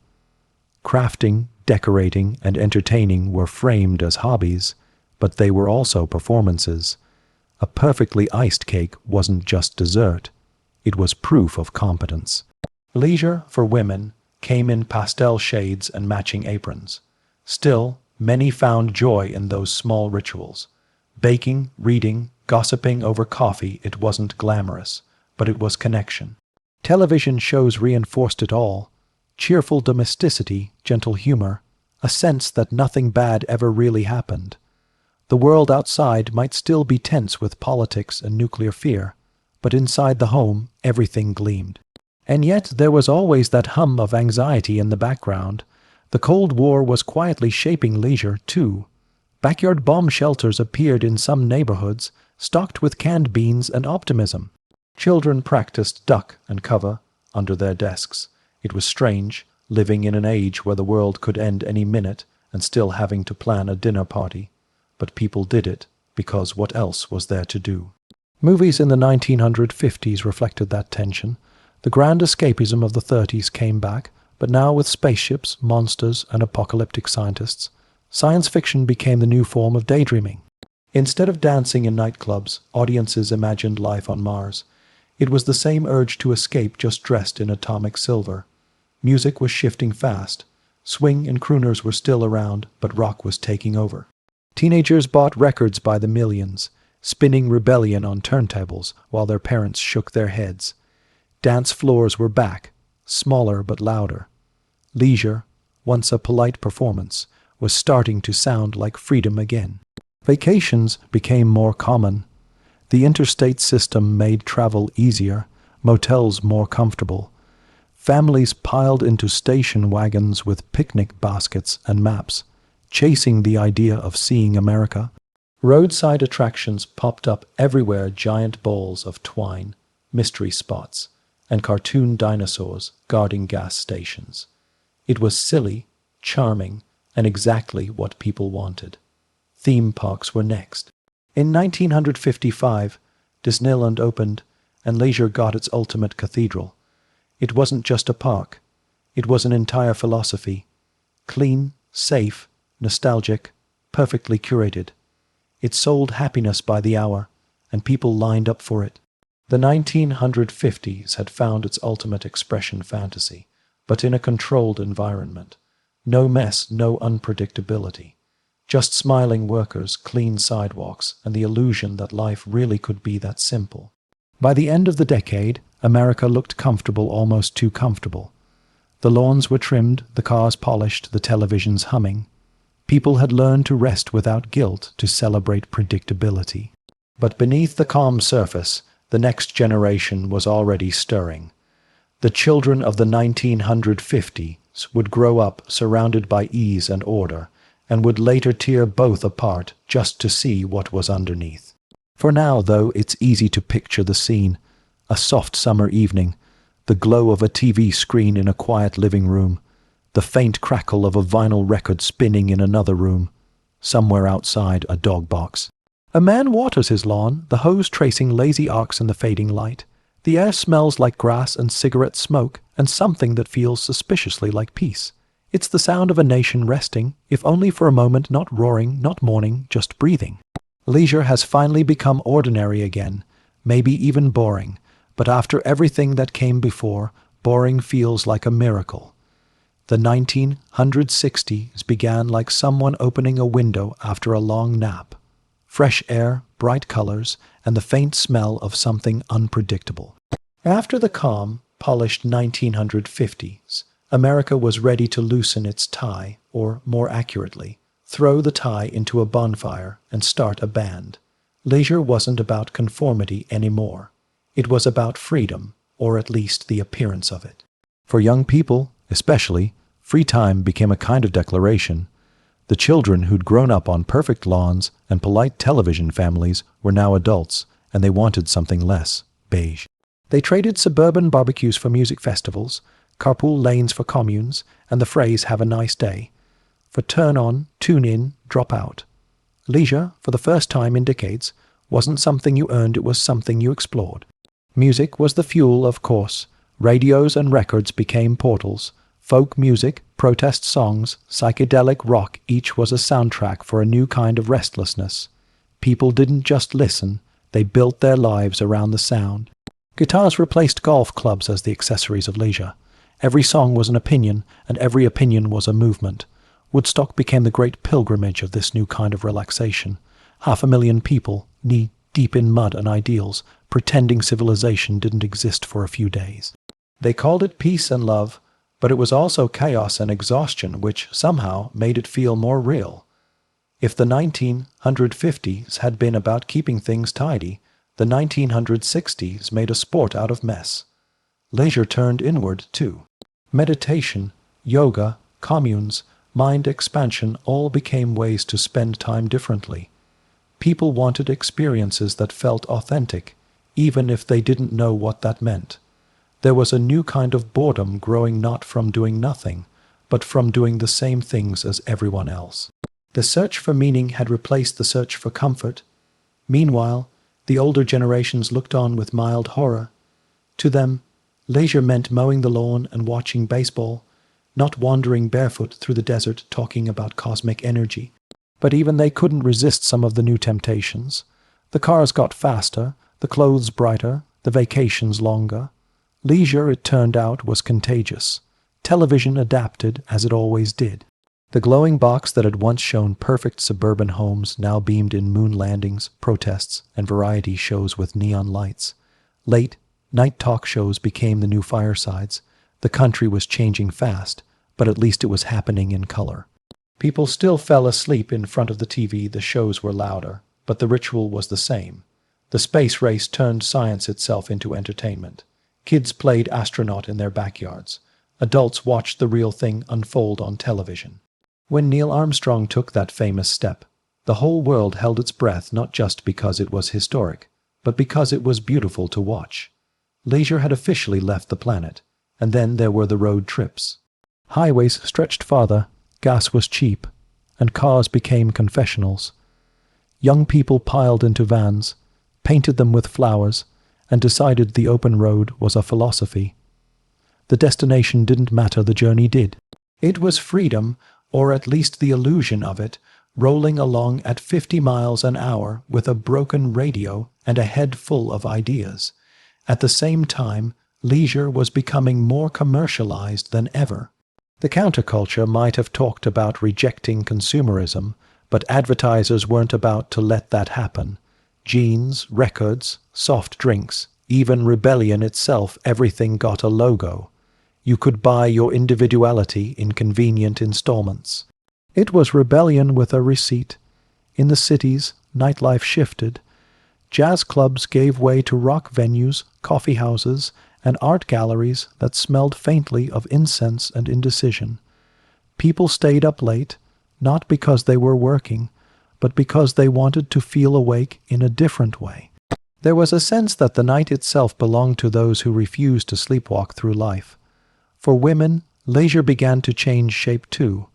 Crafting, decorating, and entertaining were framed as hobbies, but they were also performances. A perfectly iced cake wasn't just dessert. It was proof of competence. Leisure, for women, came in pastel shades and matching aprons. Still, many found joy in those small rituals. Baking, reading, gossiping over coffee. It wasn't glamorous, but it was connection. Television shows reinforced it all. Cheerful domesticity, gentle humor, a sense that nothing bad ever really happened. The world outside might still be tense with politics and nuclear fear, but inside the home, everything gleamed. And yet there was always that hum of anxiety in the background. The Cold War was quietly shaping leisure, too. Backyard bomb shelters appeared in some neighborhoods, stocked with canned beans and optimism. Children practiced duck and cover under their desks. It was strange, living in an age where the world could end any minute and still having to plan a dinner party. But people did it, because what else was there to do? Movies in the 1950s reflected that tension. The grand escapism of the 30s came back, but now with spaceships, monsters, and apocalyptic scientists. Science fiction became the new form of daydreaming. Instead of dancing in nightclubs, audiences imagined life on Mars. It was the same urge to escape, just dressed in atomic silver. Music was shifting fast. Swing and crooners were still around, but rock was taking over. Teenagers bought records by the millions, spinning rebellion on turntables while their parents shook their heads. Dance floors were back, smaller but louder. Leisure, once a polite performance, was starting to sound like freedom again. Vacations became more common. The interstate system made travel easier, motels more comfortable. Families piled into station wagons with picnic baskets and maps, chasing the idea of seeing America. Roadside attractions popped up everywhere: giant balls of twine, mystery spots, and cartoon dinosaurs guarding gas stations. It was silly, charming, and exactly what people wanted. Theme parks were next. In 1955, Disneyland opened, and leisure got its ultimate cathedral. It wasn't just a park. It was an entire philosophy. Clean, safe, nostalgic, perfectly curated. It sold happiness by the hour, and people lined up for it. The 1950s had found its ultimate expression fantasy, but in a controlled environment. No mess, no unpredictability. Just smiling workers, clean sidewalks, and the illusion that life really could be that simple. By the end of the decade, America looked comfortable, almost too comfortable. The lawns were trimmed, the cars polished, the televisions humming. People had learned to rest without guilt, to celebrate predictability. But beneath the calm surface, the next generation was already stirring. The children of the 1950s would grow up surrounded by ease and order, and would later tear both apart just to see what was underneath. For now, though, it's easy to picture the scene. A soft summer evening, the glow of a TV screen in a quiet living room, the faint crackle of a vinyl record spinning in another room. Somewhere outside, a dog barks. A man waters his lawn, the hose tracing lazy arcs in the fading light. The air smells like grass and cigarette smoke, and something that feels suspiciously like peace. It's the sound of a nation resting, if only for a moment, not roaring, not mourning, just breathing. Leisure has finally become ordinary again, maybe even boring, but after everything that came before, boring feels like a miracle. The 1960s began like someone opening a window after a long nap. Fresh air, bright colors, and the faint smell of something unpredictable. After the calm, polished 1950s, America was ready to loosen its tie, or more accurately, throw the tie into a bonfire and start a band. Leisure wasn't about conformity anymore. It was about freedom, or at least the appearance of it. For young people, especially, free time became a kind of declaration. The children who'd grown up on perfect lawns and polite television families were now adults, and they wanted something less beige. They traded suburban barbecues for music festivals, carpool lanes for communes, and the phrase "have a nice day" for turn on, tune in, drop out. Leisure, for the first time in decades, wasn't something you earned, it was something you explored. Music was the fuel, of course. Radios and records became portals. Folk music, protest songs, psychedelic rock, each was a soundtrack for a new kind of restlessness. People didn't just listen, they built their lives around the sound. Guitars replaced golf clubs as the accessories of leisure. Every song was an opinion, and every opinion was a movement. Woodstock became the great pilgrimage of this new kind of relaxation. 500,000 people, knee-deep in mud and ideals, pretending civilization didn't exist for a few days. They called it peace and love, but it was also chaos and exhaustion, which somehow made it feel more real. If the 1950s had been about keeping things tidy, the 1960s made a sport out of mess. Leisure turned inward, too. Meditation, yoga, communes, mind expansion all became ways to spend time differently. People wanted experiences that felt authentic, even if they didn't know what that meant. There was a new kind of boredom growing not from doing nothing, but from doing the same things as everyone else. The search for meaning had replaced the search for comfort. Meanwhile, the older generations looked on with mild horror. To them, leisure meant mowing the lawn and watching baseball, not wandering barefoot through the desert talking about cosmic energy. But even they couldn't resist some of the new temptations. The cars got faster, the clothes brighter, the vacations longer. Leisure, it turned out, was contagious. Television adapted, as it always did. The glowing box that had once shown perfect suburban homes now beamed in moon landings, protests, and variety shows with neon lights. Late, night talk shows became the new firesides. The country was changing fast, but at least it was happening in color. People still fell asleep in front of the TV, the shows were louder, but the ritual was the same. The space race turned science itself into entertainment. Kids played astronaut in their backyards. Adults watched the real thing unfold on television. When Neil Armstrong took that famous step, the whole world held its breath, not just because it was historic, but because it was beautiful to watch. Leisure had officially left the planet, and then there were the road trips. Highways stretched farther, gas was cheap, and cars became confessionals. Young people piled into vans, painted them with flowers, and decided the open road was a philosophy. The destination didn't matter, the journey did. It was freedom, or at least the illusion of it, rolling along at 50 miles an hour with a broken radio and a head full of ideas. At the same time, leisure was becoming more commercialized than ever. The counterculture might have talked about rejecting consumerism, but advertisers weren't about to let that happen. Jeans, records, soft drinks, even rebellion itself, everything got a logo. You could buy your individuality in convenient installments. It was rebellion with a receipt. In the cities, nightlife shifted. Jazz clubs gave way to rock venues, coffee houses, and art galleries that smelled faintly of incense and indecision. People stayed up late, not because they were working, but because they wanted to feel awake in a different way. There was a sense that the night itself belonged to those who refused to sleepwalk through life. For women, leisure began to change shape too.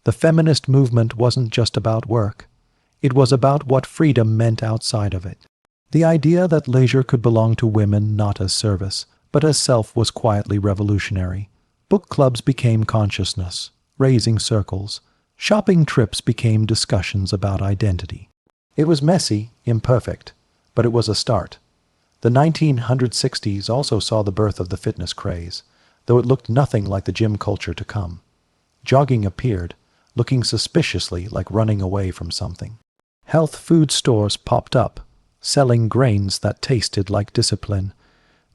The feminist movement wasn't just about work. It was about what freedom meant outside of it. The idea that leisure could belong to women not as service, but as self was quietly revolutionary. Book clubs became consciousness, raising circles. Shopping trips became discussions about identity. It was messy, imperfect, but it was a start. The 1960s also saw the birth of the fitness craze, though it looked nothing like the gym culture to come. Jogging appeared, looking suspiciously like running away from something. Health food stores popped up, selling grains that tasted like discipline.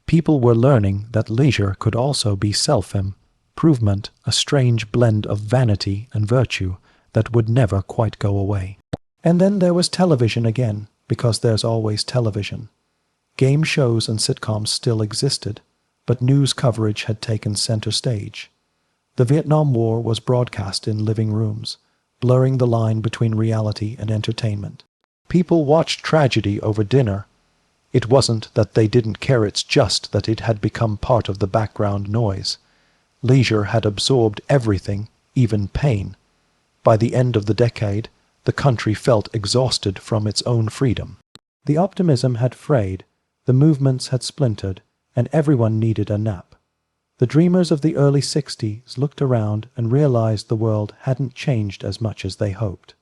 People were learning that leisure could also be self-improvement, a strange blend of vanity and virtue that would never quite go away. And then there was television again, because there's always television. Game shows and sitcoms still existed, but news coverage had taken center stage. The Vietnam War was broadcast in living rooms, blurring the line between reality and entertainment. People watched tragedy over dinner. It wasn't that they didn't care, it's just that it had become part of the background noise. Leisure had absorbed everything, even pain. By the end of the decade, the country felt exhausted from its own freedom. The optimism had frayed, the movements had splintered, and everyone needed a nap. The dreamers of the early 60s looked around and realized the world hadn't changed as much as they hoped.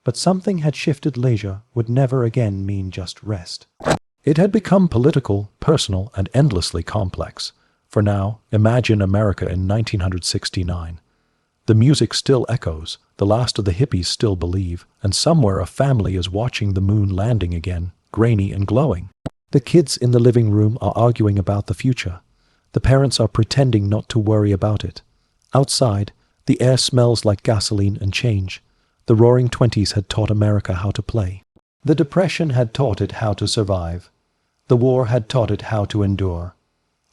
But something had shifted. Leisure would never again mean just rest. It had become political, personal, and endlessly complex. For now, imagine America in 1969. The music still echoes, the last of the hippies still believe, and somewhere a family is watching the moon landing again, grainy and glowing. The kids in the living room are arguing about the future. The parents are pretending not to worry about it. Outside, the air smells like gasoline and change. The Roaring Twenties had taught America how to play. The Depression had taught it how to survive. The war had taught it how to endure.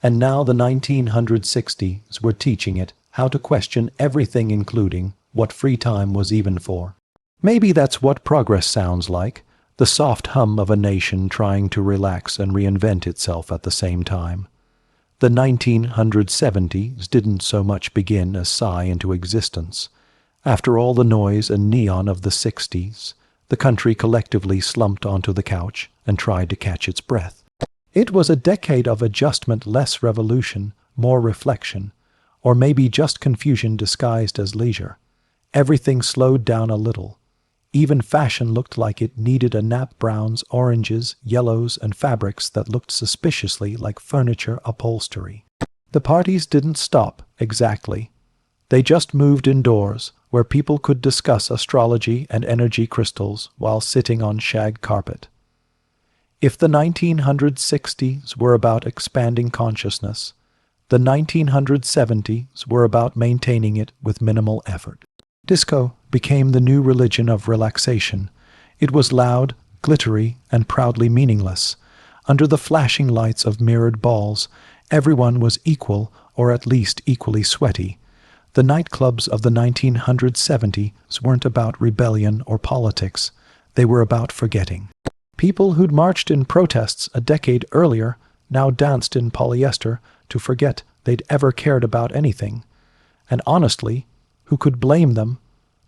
And now the 1960s were teaching it how to question everything, including what free time was even for. Maybe that's what progress sounds like, the soft hum of a nation trying to relax and reinvent itself at the same time. The 1970s didn't so much begin as sigh into existence. After all the noise and neon of the 60s, the country collectively slumped onto the couch and tried to catch its breath. It was a decade of adjustment, less revolution, more reflection, or maybe just confusion disguised as leisure. Everything slowed down a little. Even fashion looked like it needed a nap. Browns, oranges, yellows, and fabrics that looked suspiciously like furniture upholstery. The parties didn't stop, exactly. They just moved indoors, where people could discuss astrology and energy crystals while sitting on shag carpet. If the 1960s were about expanding consciousness, the 1970s were about maintaining it with minimal effort. Disco became the new religion of relaxation. It was loud, glittery, and proudly meaningless. Under the flashing lights of mirrored balls, everyone was equal, or at least equally sweaty. The nightclubs of the 1970s weren't about rebellion or politics. They were about forgetting. People who'd marched in protests a decade earlier now danced in polyester to forget they'd ever cared about anything. And honestly, who could blame them?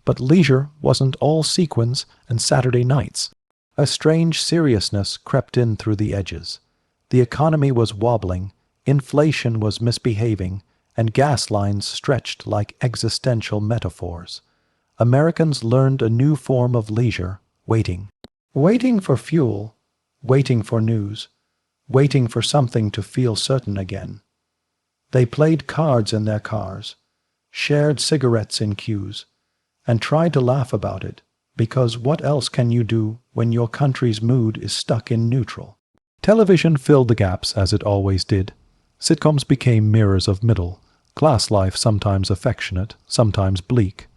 But leisure wasn't all sequins and Saturday nights. A strange seriousness crept in through the edges. The economy was wobbling, inflation was misbehaving, and gas lines stretched like existential metaphors. Americans learned a new form of leisure, waiting. Waiting for fuel, waiting for news, waiting for something to feel certain again. They played cards in their cars, shared cigarettes in queues, and tried to laugh about it, because what else can you do when your country's mood is stuck in neutral? Television filled the gaps as it always did. Sitcoms became mirrors of middle-class life, sometimes affectionate, sometimes bleak.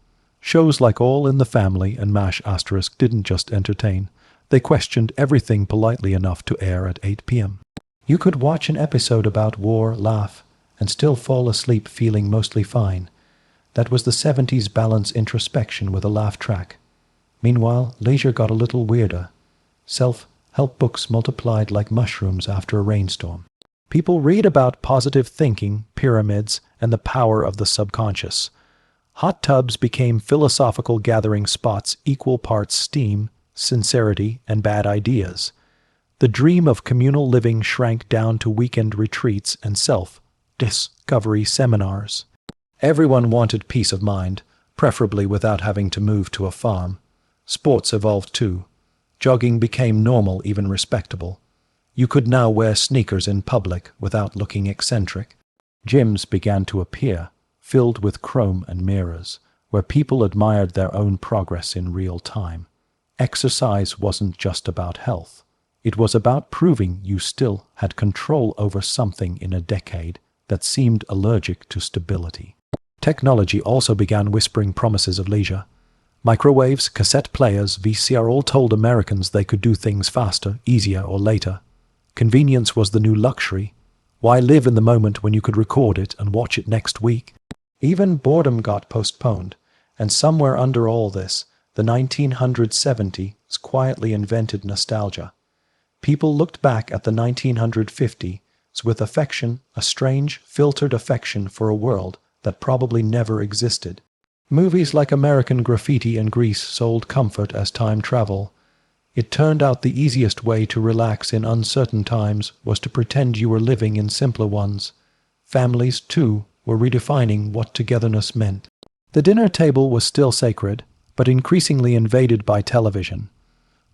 Shows like All in the Family and MASH * didn't just entertain. They questioned everything politely enough to air at 8 p.m. You could watch an episode about war, laugh, and still fall asleep feeling mostly fine. That was the 70s balance introspection with a laugh track. Meanwhile, leisure got a little weirder. Self-help books multiplied like mushrooms after a rainstorm. People read about positive thinking, pyramids, and the power of the subconscious. Hot tubs became philosophical gathering spots, equal parts steam, sincerity, and bad ideas. The dream of communal living shrank down to weekend retreats and self-discovery seminars. Everyone wanted peace of mind, preferably without having to move to a farm. Sports evolved too. Jogging became normal, even respectable. You could now wear sneakers in public without looking eccentric. Gyms began to appear, filled with chrome and mirrors, where people admired their own progress in real time. Exercise wasn't just about health. It was about proving you still had control over something in a decade that seemed allergic to stability. Technology also began whispering promises of leisure. Microwaves, cassette players, VCR all told Americans they could do things faster, easier, or later. Convenience was the new luxury. Why live in the moment when you could record it and watch it next week? Even boredom got postponed, and somewhere under all this, the 1970s quietly invented nostalgia. People looked back at the 1950s with affection, a strange, filtered affection for a world that probably never existed. Movies like American Graffiti and Grease sold comfort as time travel. It turned out the easiest way to relax in uncertain times was to pretend you were living in simpler ones. Families, too, were redefining what togetherness meant. The dinner table was still sacred, but increasingly invaded by television.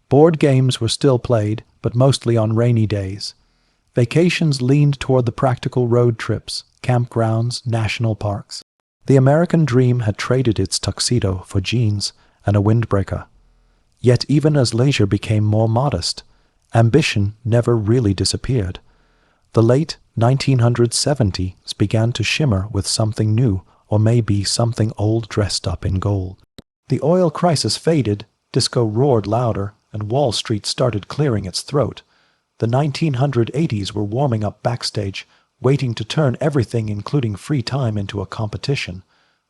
Board games were still played, but mostly on rainy days. Vacations leaned toward the practical road trips, campgrounds, national parks. The American dream had traded its tuxedo for jeans and a windbreaker. Yet even as leisure became more modest, ambition never really disappeared. The late 1970s began to shimmer with something new, or maybe something old dressed up in gold. The oil crisis faded, disco roared louder, and Wall Street started clearing its throat. The 1980s were warming up backstage, waiting to turn everything, including free time, into a competition.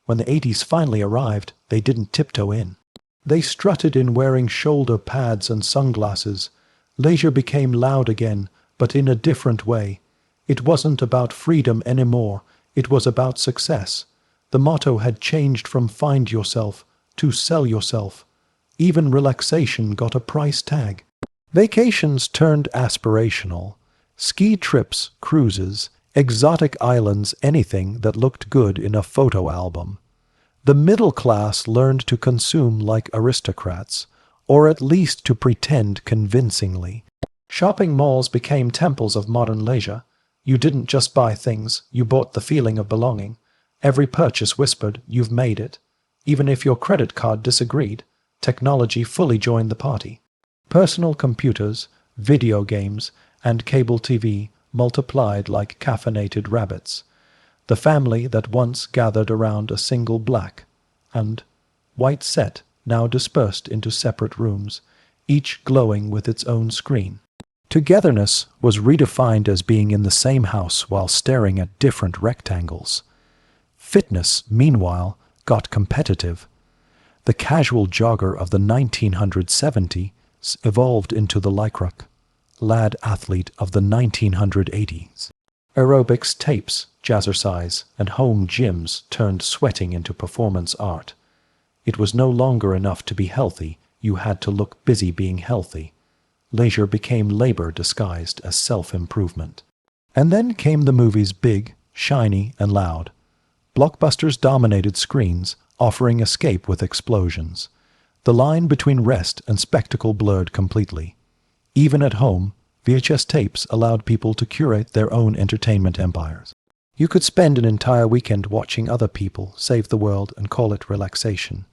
When the 80s finally arrived, they didn't tiptoe in. They strutted in wearing shoulder pads and sunglasses. Leisure became loud again, but in a different way. It wasn't about freedom anymore, it was about success. The motto had changed from find yourself to sell yourself. Even relaxation got a price tag. Vacations turned aspirational. Ski trips, cruises, exotic islands, anything that looked good in a photo album. The middle class learned to consume like aristocrats, or at least to pretend convincingly. Shopping malls became temples of modern leisure. You didn't just buy things, you bought the feeling of belonging. Every purchase whispered, "You've made it." Even if your credit card disagreed, technology fully joined the party. Personal computers, video games, and cable TV multiplied like caffeinated rabbits. The family that once gathered around a single black and white set now dispersed into separate rooms, each glowing with its own screen. Togetherness was redefined as being in the same house while staring at different rectangles. Fitness, meanwhile, got competitive. The casual jogger of the 1970s evolved into the lycra lad athlete of the 1980s. Aerobics tapes, jazzercise, and home gyms turned sweating into performance art. It was no longer enough to be healthy, you had to look busy being healthy. Leisure became labor disguised as self-improvement. And then came the movies, big, shiny, and loud. Blockbusters dominated screens, offering escape with explosions. The line between rest and spectacle blurred completely. Even at home, VHS tapes allowed people to curate their own entertainment empires. You could spend an entire weekend watching other people save the world and call it relaxation.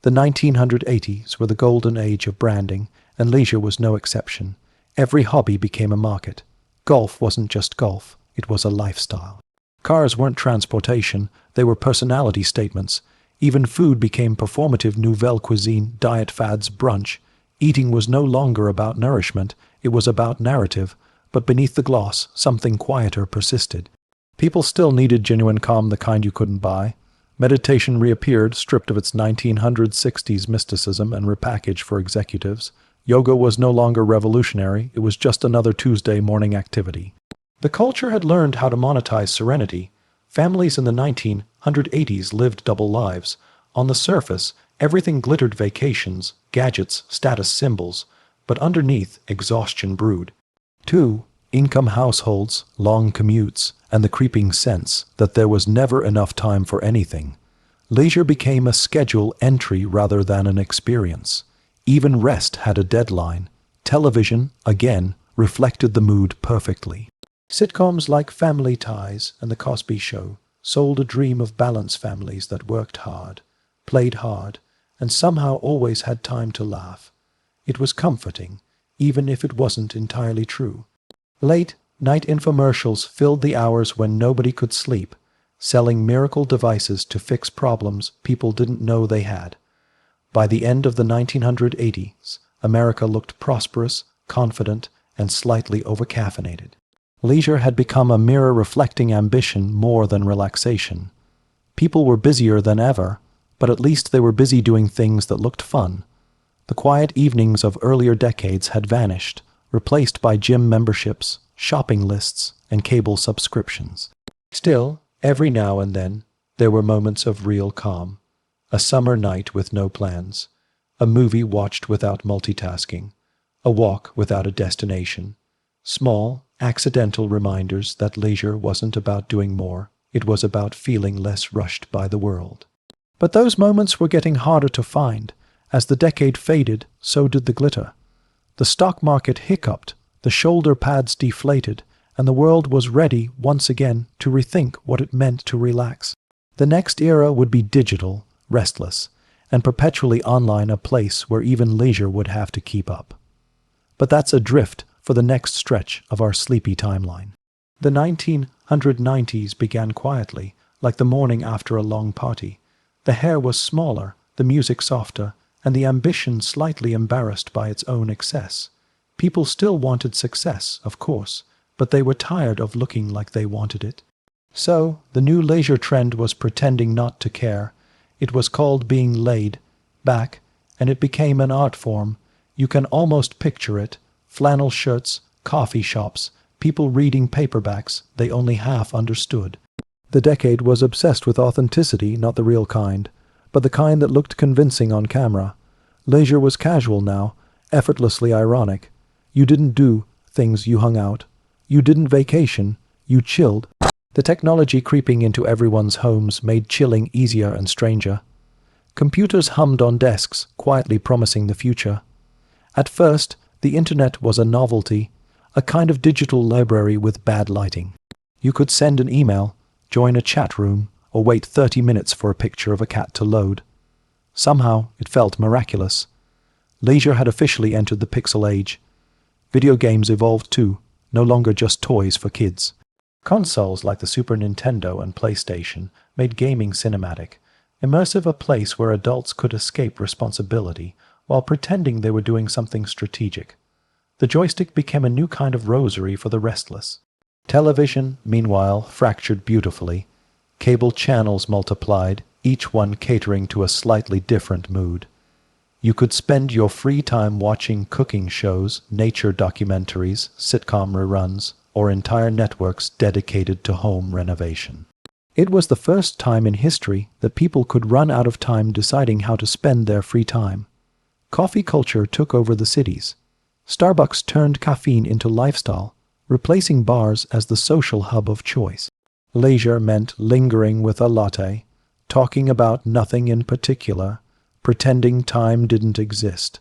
The 1980s were the golden age of branding, and leisure was no exception. Every hobby became a market. Golf wasn't just golf, it was a lifestyle. Cars weren't transportation, they were personality statements. Even food became performative nouvelle cuisine, diet fads, brunch. Eating was no longer about nourishment, it was about narrative, but beneath the gloss, something quieter persisted. People still needed genuine calm, the kind you couldn't buy. Meditation reappeared, stripped of its 1960s mysticism and repackaged for executives. Yoga was no longer revolutionary, it was just another Tuesday morning activity. The culture had learned how to monetize serenity. Families in the 1980s lived double lives. On the surface, everything glittered: vacations, gadgets, status symbols, but underneath, exhaustion brewed. 2. Income households, long commutes, and the creeping sense that there was never enough time for anything. Leisure became a schedule entry rather than an experience. Even rest had a deadline. Television, again, reflected the mood perfectly. Sitcoms like Family Ties and The Cosby Show sold a dream of balanced families that worked hard, played hard, and somehow always had time to laugh. It was comforting, even if it wasn't entirely true. Late-night infomercials filled the hours when nobody could sleep, selling miracle devices to fix problems people didn't know they had. By the end of the 1980s, America looked prosperous, confident, and slightly overcaffeinated. Leisure had become a mirror reflecting ambition more than relaxation. People were busier than ever, but at least they were busy doing things that looked fun. The quiet evenings of earlier decades had vanished, replaced by gym memberships, shopping lists, and cable subscriptions. Still, every now and then, there were moments of real calm. A summer night with no plans, a movie watched without multitasking, a walk without a destination. Small, accidental reminders that leisure wasn't about doing more, it was about feeling less rushed by the world. But those moments were getting harder to find. As the decade faded, so did the glitter. The stock market hiccuped, the shoulder pads deflated, and the world was ready, once again, to rethink what it meant to relax. The next era would be digital, restless, and perpetually online, a place where even leisure would have to keep up. But that's a drift for the next stretch of our sleepy timeline. The 1990s began quietly, like the morning after a long party. The hair was smaller, the music softer, and the ambition slightly embarrassed by its own excess. People still wanted success, of course, but they were tired of looking like they wanted it. So, the new leisure trend was pretending not to care. It was called being laid back, and it became an art form. You can almost picture it: flannel shirts, coffee shops, people reading paperbacks they only half understood. The decade was obsessed with authenticity, not the real kind, but the kind that looked convincing on camera. Leisure was casual now, effortlessly ironic. You didn't do things, you hung out. You didn't vacation, you chilled. The technology creeping into everyone's homes made chilling easier and stranger. Computers hummed on desks, quietly promising the future. At first, the internet was a novelty, a kind of digital library with bad lighting. You could send an email, join a chat room, or wait 30 minutes for a picture of a cat to load. Somehow, it felt miraculous. Leisure had officially entered the pixel age. Video games evolved too, no longer just toys for kids. Consoles like the Super Nintendo and PlayStation made gaming cinematic, immersive, a place where adults could escape responsibility while pretending they were doing something strategic. The joystick became a new kind of rosary for the restless. Television, meanwhile, fractured beautifully. Cable channels multiplied, each one catering to a slightly different mood. You could spend your free time watching cooking shows, nature documentaries, sitcom reruns, or entire networks dedicated to home renovation. It was the first time in history that people could run out of time deciding how to spend their free time. Coffee culture took over the cities. Starbucks turned caffeine into lifestyle, replacing bars as the social hub of choice. Leisure meant lingering with a latte, talking about nothing in particular, pretending time didn't exist.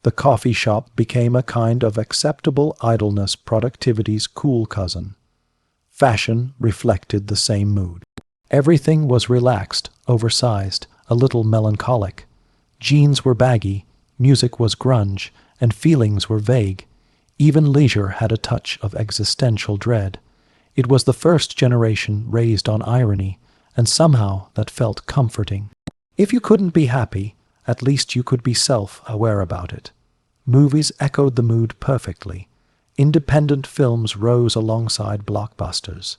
The coffee shop became a kind of acceptable idleness, productivity's cool cousin. Fashion reflected the same mood. Everything was relaxed, oversized, a little melancholic. Jeans were baggy, music was grunge, and feelings were vague. Even leisure had a touch of existential dread. It was the first generation raised on irony, and somehow that felt comforting. If you couldn't be happy, at least you could be self-aware about it. Movies echoed the mood perfectly. Independent films rose alongside blockbusters.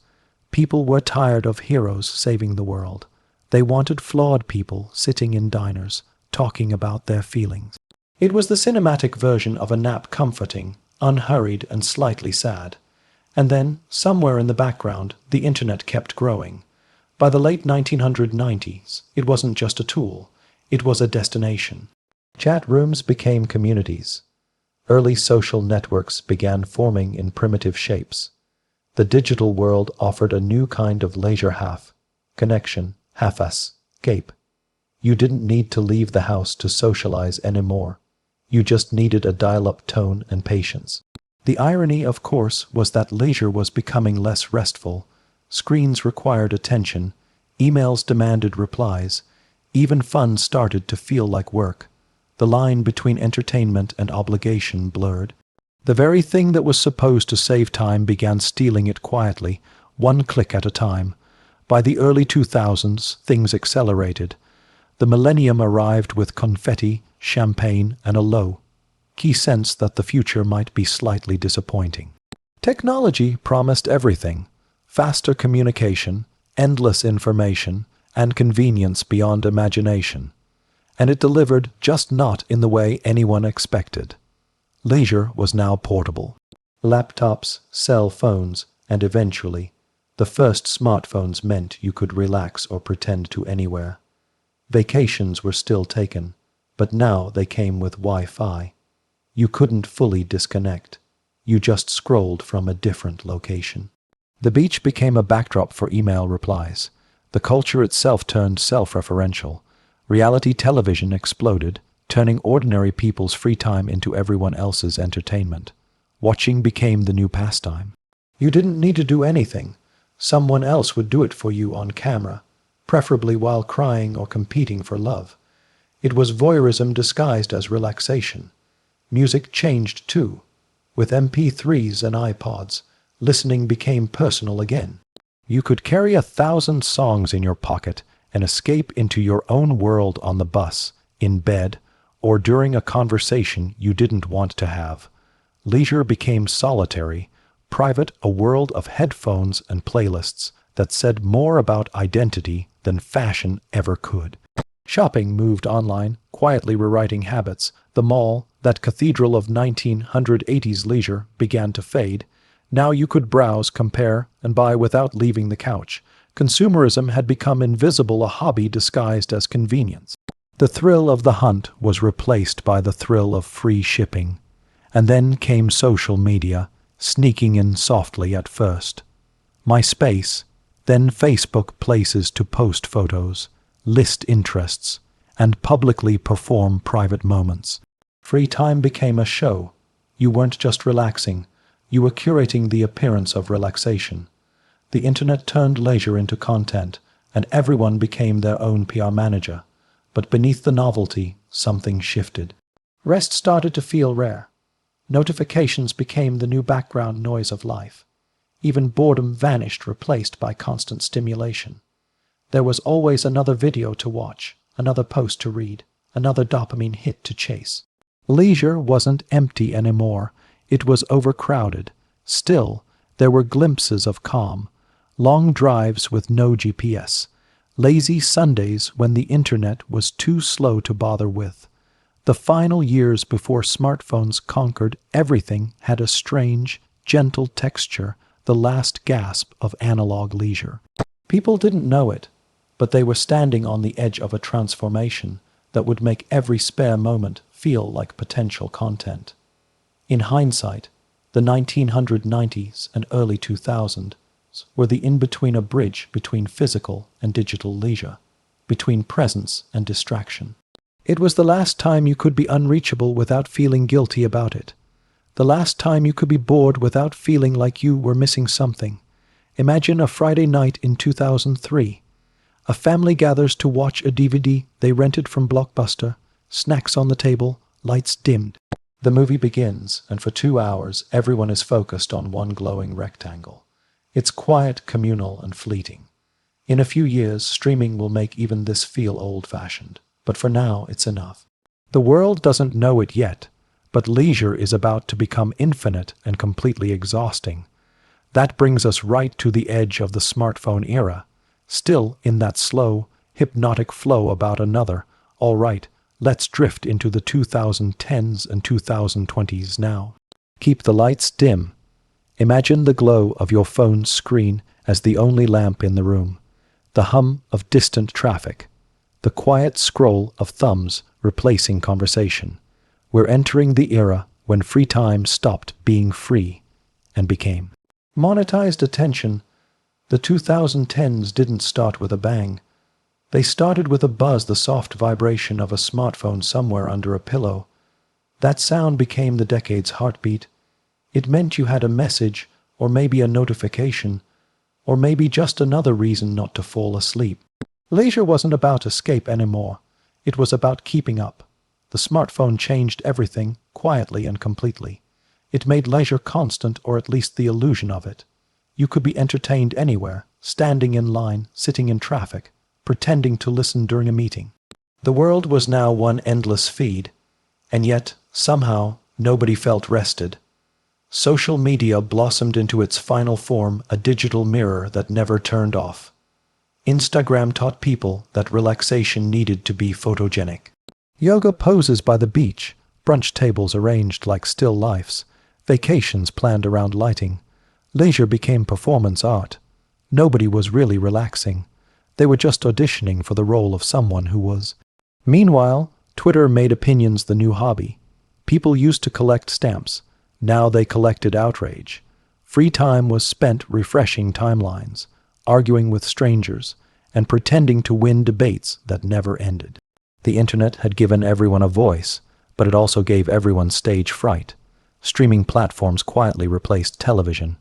People were tired of heroes saving the world. They wanted flawed people sitting in diners, talking about their feelings. It was the cinematic version of a nap, comforting, unhurried, and slightly sad. And then, somewhere in the background, the internet kept growing. By the late 1990s, it wasn't just a tool, it was a destination. Chat rooms became communities. Early social networks began forming in primitive shapes. The digital world offered a new kind of leisure connection, escape. You didn't need to leave the house to socialize anymore. You just needed a dial-up tone and patience. The irony, of course, was that leisure was becoming less restful. Screens required attention, emails demanded replies, even fun started to feel like work. The line between entertainment and obligation blurred. The very thing that was supposed to save time began stealing it quietly, one click at a time. By the early 2000s, things accelerated. The millennium arrived with confetti, champagne, and a low-key sense that the future might be slightly disappointing. Technology promised everything: faster communication, endless information, and convenience beyond imagination. And it delivered, just not in the way anyone expected. Leisure was now portable. Laptops, cell phones, and eventually, the first smartphones meant you could relax or pretend to anywhere. Vacations were still taken, but now they came with Wi-Fi. You couldn't fully disconnect. You just scrolled from a different location. The beach became a backdrop for email replies. The culture itself turned self-referential. Reality television exploded, turning ordinary people's free time into everyone else's entertainment. Watching became the new pastime. You didn't need to do anything. Someone else would do it for you on camera, preferably while crying or competing for love. It was voyeurism disguised as relaxation. Music changed too. With MP3s and iPods, listening became personal again. You could carry 1,000 songs in your pocket and escape into your own world on the bus, in bed, or during a conversation you didn't want to have. Leisure became solitary, private, a world of headphones and playlists that said more about identity than fashion ever could. Shopping moved online, quietly rewriting habits. The mall, that cathedral of 1980s leisure, began to fade. Now you could browse, compare, and buy without leaving the couch. Consumerism had become invisible, a hobby disguised as convenience. The thrill of the hunt was replaced by the thrill of free shipping. And then came social media, sneaking in softly at first. MySpace, then Facebook, places to post photos, list interests, and publicly perform private moments. Free time became a show. You weren't just relaxing, you were curating the appearance of relaxation. The internet turned leisure into content, and everyone became their own PR manager. But beneath the novelty, something shifted. Rest started to feel rare. Notifications became the new background noise of life. Even boredom vanished, replaced by constant stimulation. There was always another video to watch, another post to read, another dopamine hit to chase. Leisure wasn't empty anymore. It was overcrowded. Still, there were glimpses of calm. Long drives with no GPS. Lazy Sundays when the internet was too slow to bother with. The final years before smartphones conquered everything had a strange, gentle texture, the last gasp of analog leisure. People didn't know it, but they were standing on the edge of a transformation that would make every spare moment feel like potential content. In hindsight, the 1990s and early 2000s were the in-between, a bridge between physical and digital leisure, between presence and distraction. It was the last time you could be unreachable without feeling guilty about it. The last time you could be bored without feeling like you were missing something. Imagine a Friday night in 2003. A family gathers to watch a DVD they rented from Blockbuster, snacks on the table, lights dimmed. The movie begins, and for 2 hours everyone is focused on one glowing rectangle. It's quiet, communal, and fleeting. In a few years, streaming will make even this feel old-fashioned, but for now it's enough. The world doesn't know it yet, but leisure is about to become infinite and completely exhausting. That brings us right to the edge of the smartphone era, still in that slow, hypnotic flow about another, all right, let's drift into the 2010s and 2020s now. Keep the lights dim. Imagine the glow of your phone's screen as the only lamp in the room, the hum of distant traffic, the quiet scroll of thumbs replacing conversation. We're entering the era when free time stopped being free and became monetized attention. The 2010s didn't start with a bang. They started with a buzz, the soft vibration of a smartphone somewhere under a pillow. That sound became the decade's heartbeat. It meant you had a message, or maybe a notification, or maybe just another reason not to fall asleep. Leisure wasn't about escape anymore. It was about keeping up. The smartphone changed everything, quietly and completely. It made leisure constant, or at least the illusion of it. You could be entertained anywhere, standing in line, sitting in traffic, pretending to listen during a meeting. The world was now one endless feed, and yet, somehow, nobody felt rested. Social media blossomed into its final form, a digital mirror that never turned off. Instagram taught people that relaxation needed to be photogenic. Yoga poses by the beach, brunch tables arranged like still lifes, vacations planned around lighting. Leisure became performance art. Nobody was really relaxing. They were just auditioning for the role of someone who was. Meanwhile, Twitter made opinions the new hobby. People used to collect stamps. Now they collected outrage. Free time was spent refreshing timelines, arguing with strangers, and pretending to win debates that never ended. The internet had given everyone a voice, but it also gave everyone stage fright. Streaming platforms quietly replaced television.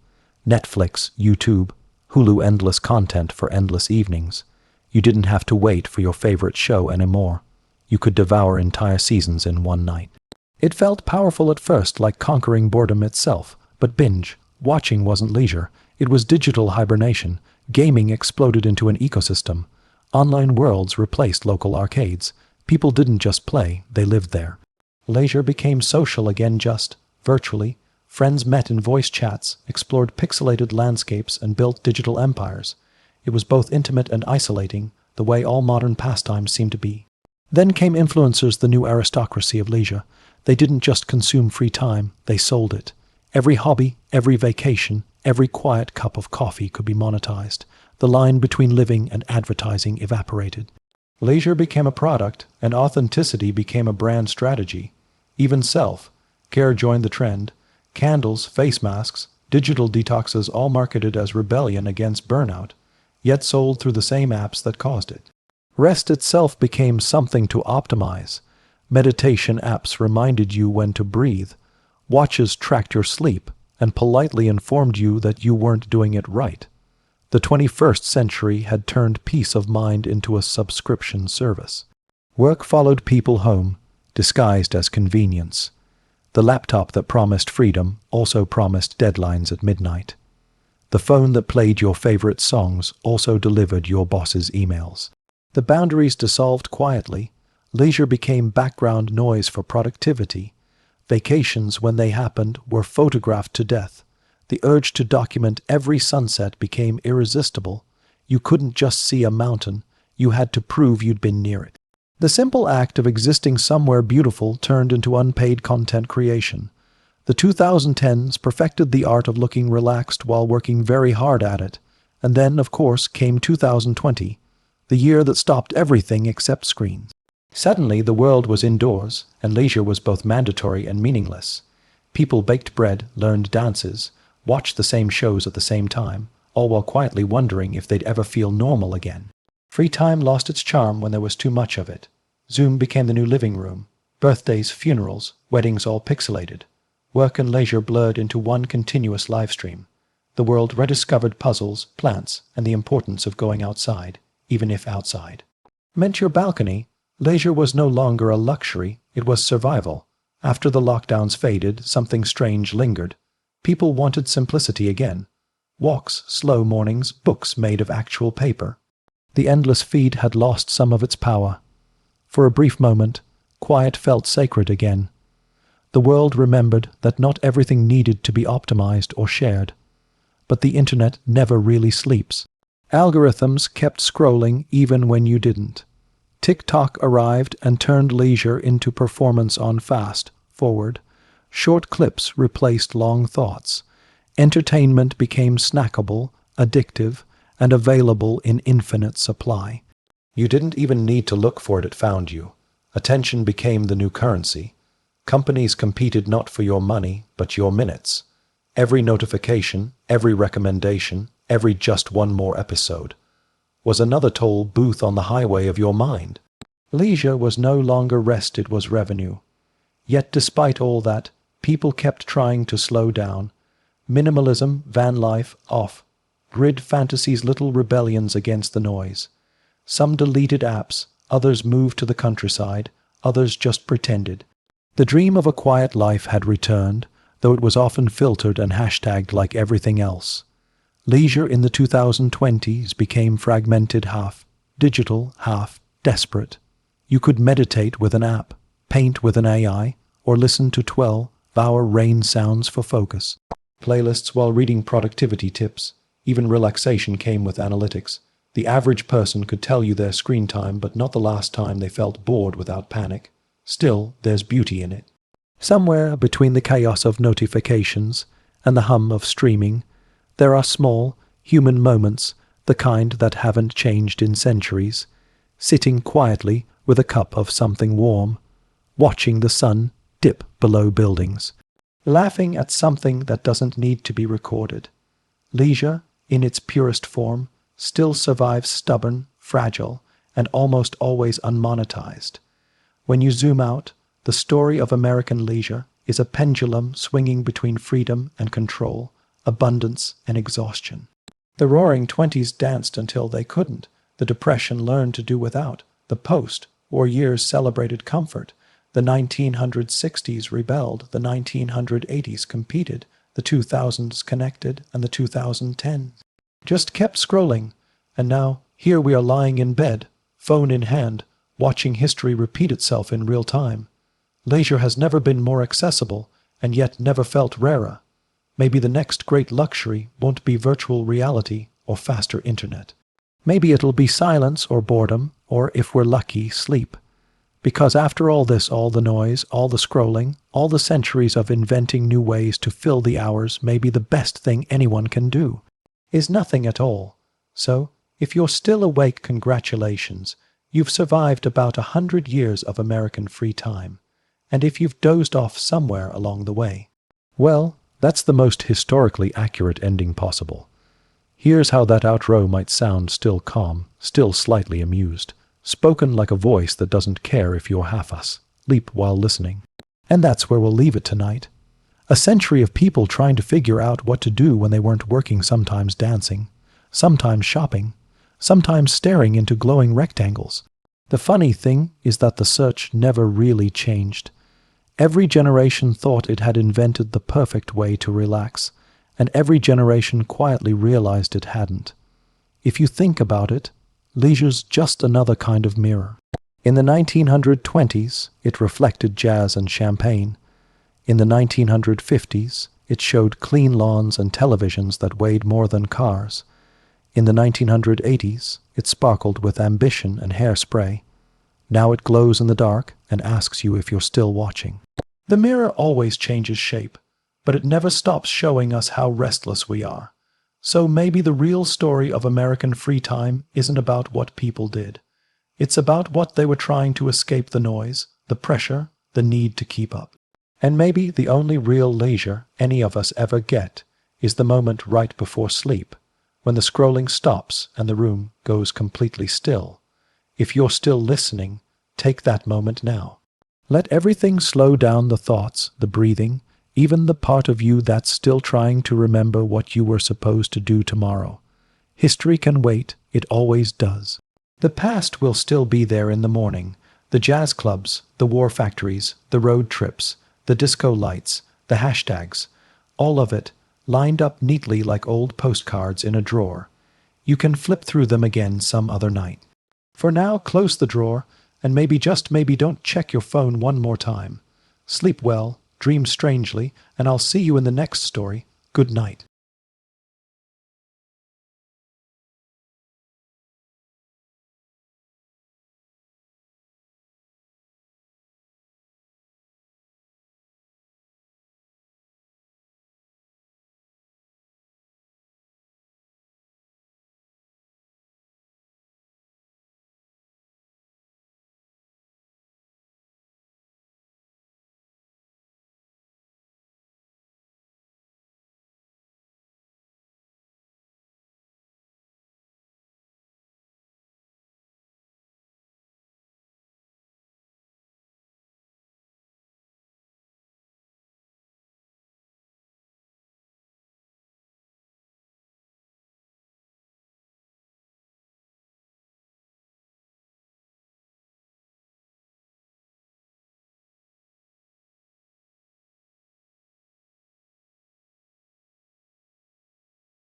Netflix, YouTube, Hulu, endless content for endless evenings. You didn't have to wait for your favorite show anymore. You could devour entire seasons in one night. It felt powerful at first, like conquering boredom itself, but binge watching wasn't leisure. It was digital hibernation. Gaming exploded into an ecosystem. Online worlds replaced local arcades. People didn't just play, they lived there. Leisure became social again, just virtually. Friends met in voice chats, explored pixelated landscapes, and built digital empires. It was both intimate and isolating, the way all modern pastimes seem to be. Then came influencers, the new aristocracy of leisure. They didn't just consume free time, they sold it. Every hobby, every vacation, every quiet cup of coffee could be monetized. The line between living and advertising evaporated. Leisure became a product, and authenticity became a brand strategy. Even self-care joined the trend. Candles, face masks, digital detoxes, all marketed as rebellion against burnout, yet sold through the same apps that caused it. Rest itself became something to optimize. Meditation apps reminded you when to breathe. Watches tracked your sleep and politely informed you that you weren't doing it right. The 21st century had turned peace of mind into a subscription service. Work followed people home, disguised as convenience. The laptop that promised freedom also promised deadlines at midnight. The phone that played your favorite songs also delivered your boss's emails. The boundaries dissolved quietly. Leisure became background noise for productivity. Vacations, when they happened, were photographed to death. The urge to document every sunset became irresistible. You couldn't just see a mountain. You had to prove you'd been near it. The simple act of existing somewhere beautiful turned into unpaid content creation. The 2010s perfected the art of looking relaxed while working very hard at it. And then, of course, came 2020, the year that stopped everything except screens. Suddenly, the world was indoors, and leisure was both mandatory and meaningless. People baked bread, learned dances, watched the same shows at the same time, all while quietly wondering if they'd ever feel normal again. Free time lost its charm when there was too much of it. Zoom became the new living room. Birthdays, funerals, weddings all pixelated. Work and leisure blurred into one continuous live stream. The world rediscovered puzzles, plants, and the importance of going outside, even if outside meant your balcony. Leisure was no longer a luxury, it was survival. After the lockdowns faded, something strange lingered. People wanted simplicity again. Walks, slow mornings, books made of actual paper. The endless feed had lost some of its power. For a brief moment, quiet felt sacred again. The world remembered that not everything needed to be optimized or shared. But the internet never really sleeps. Algorithms kept scrolling even when you didn't. TikTok arrived and turned leisure into performance on fast forward. Short clips replaced long thoughts. Entertainment became snackable, addictive, and available in infinite supply. You didn't even need to look for it, it found you. Attention became the new currency. Companies competed not for your money, but your minutes. Every notification, every recommendation, every just one more episode was another toll booth on the highway of your mind. Leisure was no longer rest, it was revenue. Yet despite all that, people kept trying to slow down. Minimalism, van life, off. Grid fantasies, little rebellions against the noise. Some deleted apps, others moved to the countryside, others just pretended. The dream of a quiet life had returned, though it was often filtered and hashtagged like everything else. Leisure in the 2020s became fragmented, half digital, half desperate. You could meditate with an app, paint with an AI, or listen to 12-hour rain sounds for focus. Playlists while reading productivity tips. Even relaxation came with analytics. The average person could tell you their screen time, but not the last time they felt bored without panic. Still, there's beauty in it. Somewhere between the chaos of notifications and the hum of streaming, there are small, human moments, the kind that haven't changed in centuries, sitting quietly with a cup of something warm, watching the sun dip below buildings, laughing at something that doesn't need to be recorded. Leisure, in its purest form, still survives stubborn, fragile, and almost always unmonetized. When you zoom out, the story of American leisure is a pendulum swinging between freedom and control, abundance and exhaustion. The Roaring Twenties danced until they couldn't. The Depression learned to do without. The post-war years celebrated comfort. The 1960s rebelled. The 1980s competed. The 2000s connected. And the 2010s just kept scrolling. And now, here we are lying in bed, phone in hand, watching history repeat itself in real time. Leisure has never been more accessible, and yet never felt rarer. Maybe the next great luxury won't be virtual reality or faster internet. Maybe it'll be silence or boredom, or if we're lucky, sleep. Because after all this, all the noise, all the scrolling, all the centuries of inventing new ways to fill the hours, maybe the best thing anyone can do is nothing at all. So, if you're still awake, congratulations. You've survived about 100 years of American free time. And if you've dozed off somewhere along the way, well, that's the most historically accurate ending possible. Here's how that outro might sound, still calm, still slightly amused, spoken like a voice that doesn't care if you're half asleep while listening. And that's where we'll leave it tonight. A century of people trying to figure out what to do when they weren't working, sometimes dancing, sometimes shopping, sometimes staring into glowing rectangles. The funny thing is that the search never really changed. Every generation thought it had invented the perfect way to relax, and every generation quietly realized it hadn't. If you think about it, leisure's just another kind of mirror. In the 1920s, it reflected jazz and champagne. In the 1950s, it showed clean lawns and televisions that weighed more than cars. In the 1980s, it sparkled with ambition and hairspray. Now it glows in the dark and asks you if you're still watching. The mirror always changes shape, but it never stops showing us how restless we are. So maybe the real story of American free time isn't about what people did. It's about what they were trying to escape the noise, the pressure, the need to keep up. And maybe the only real leisure any of us ever get is the moment right before sleep, when the scrolling stops and the room goes completely still. If you're still listening, take that moment now. Let everything slow down, the thoughts, the breathing, even the part of you that's still trying to remember what you were supposed to do tomorrow. History can wait, it always does. The past will still be there in the morning. The jazz clubs, the war factories, the road trips, the disco lights, the hashtags, all of it lined up neatly like old postcards in a drawer. You can flip through them again some other night. For now, close the drawer, and maybe, just maybe, don't check your phone one more time. Sleep well, dream strangely, and I'll see you in the next story. Good night.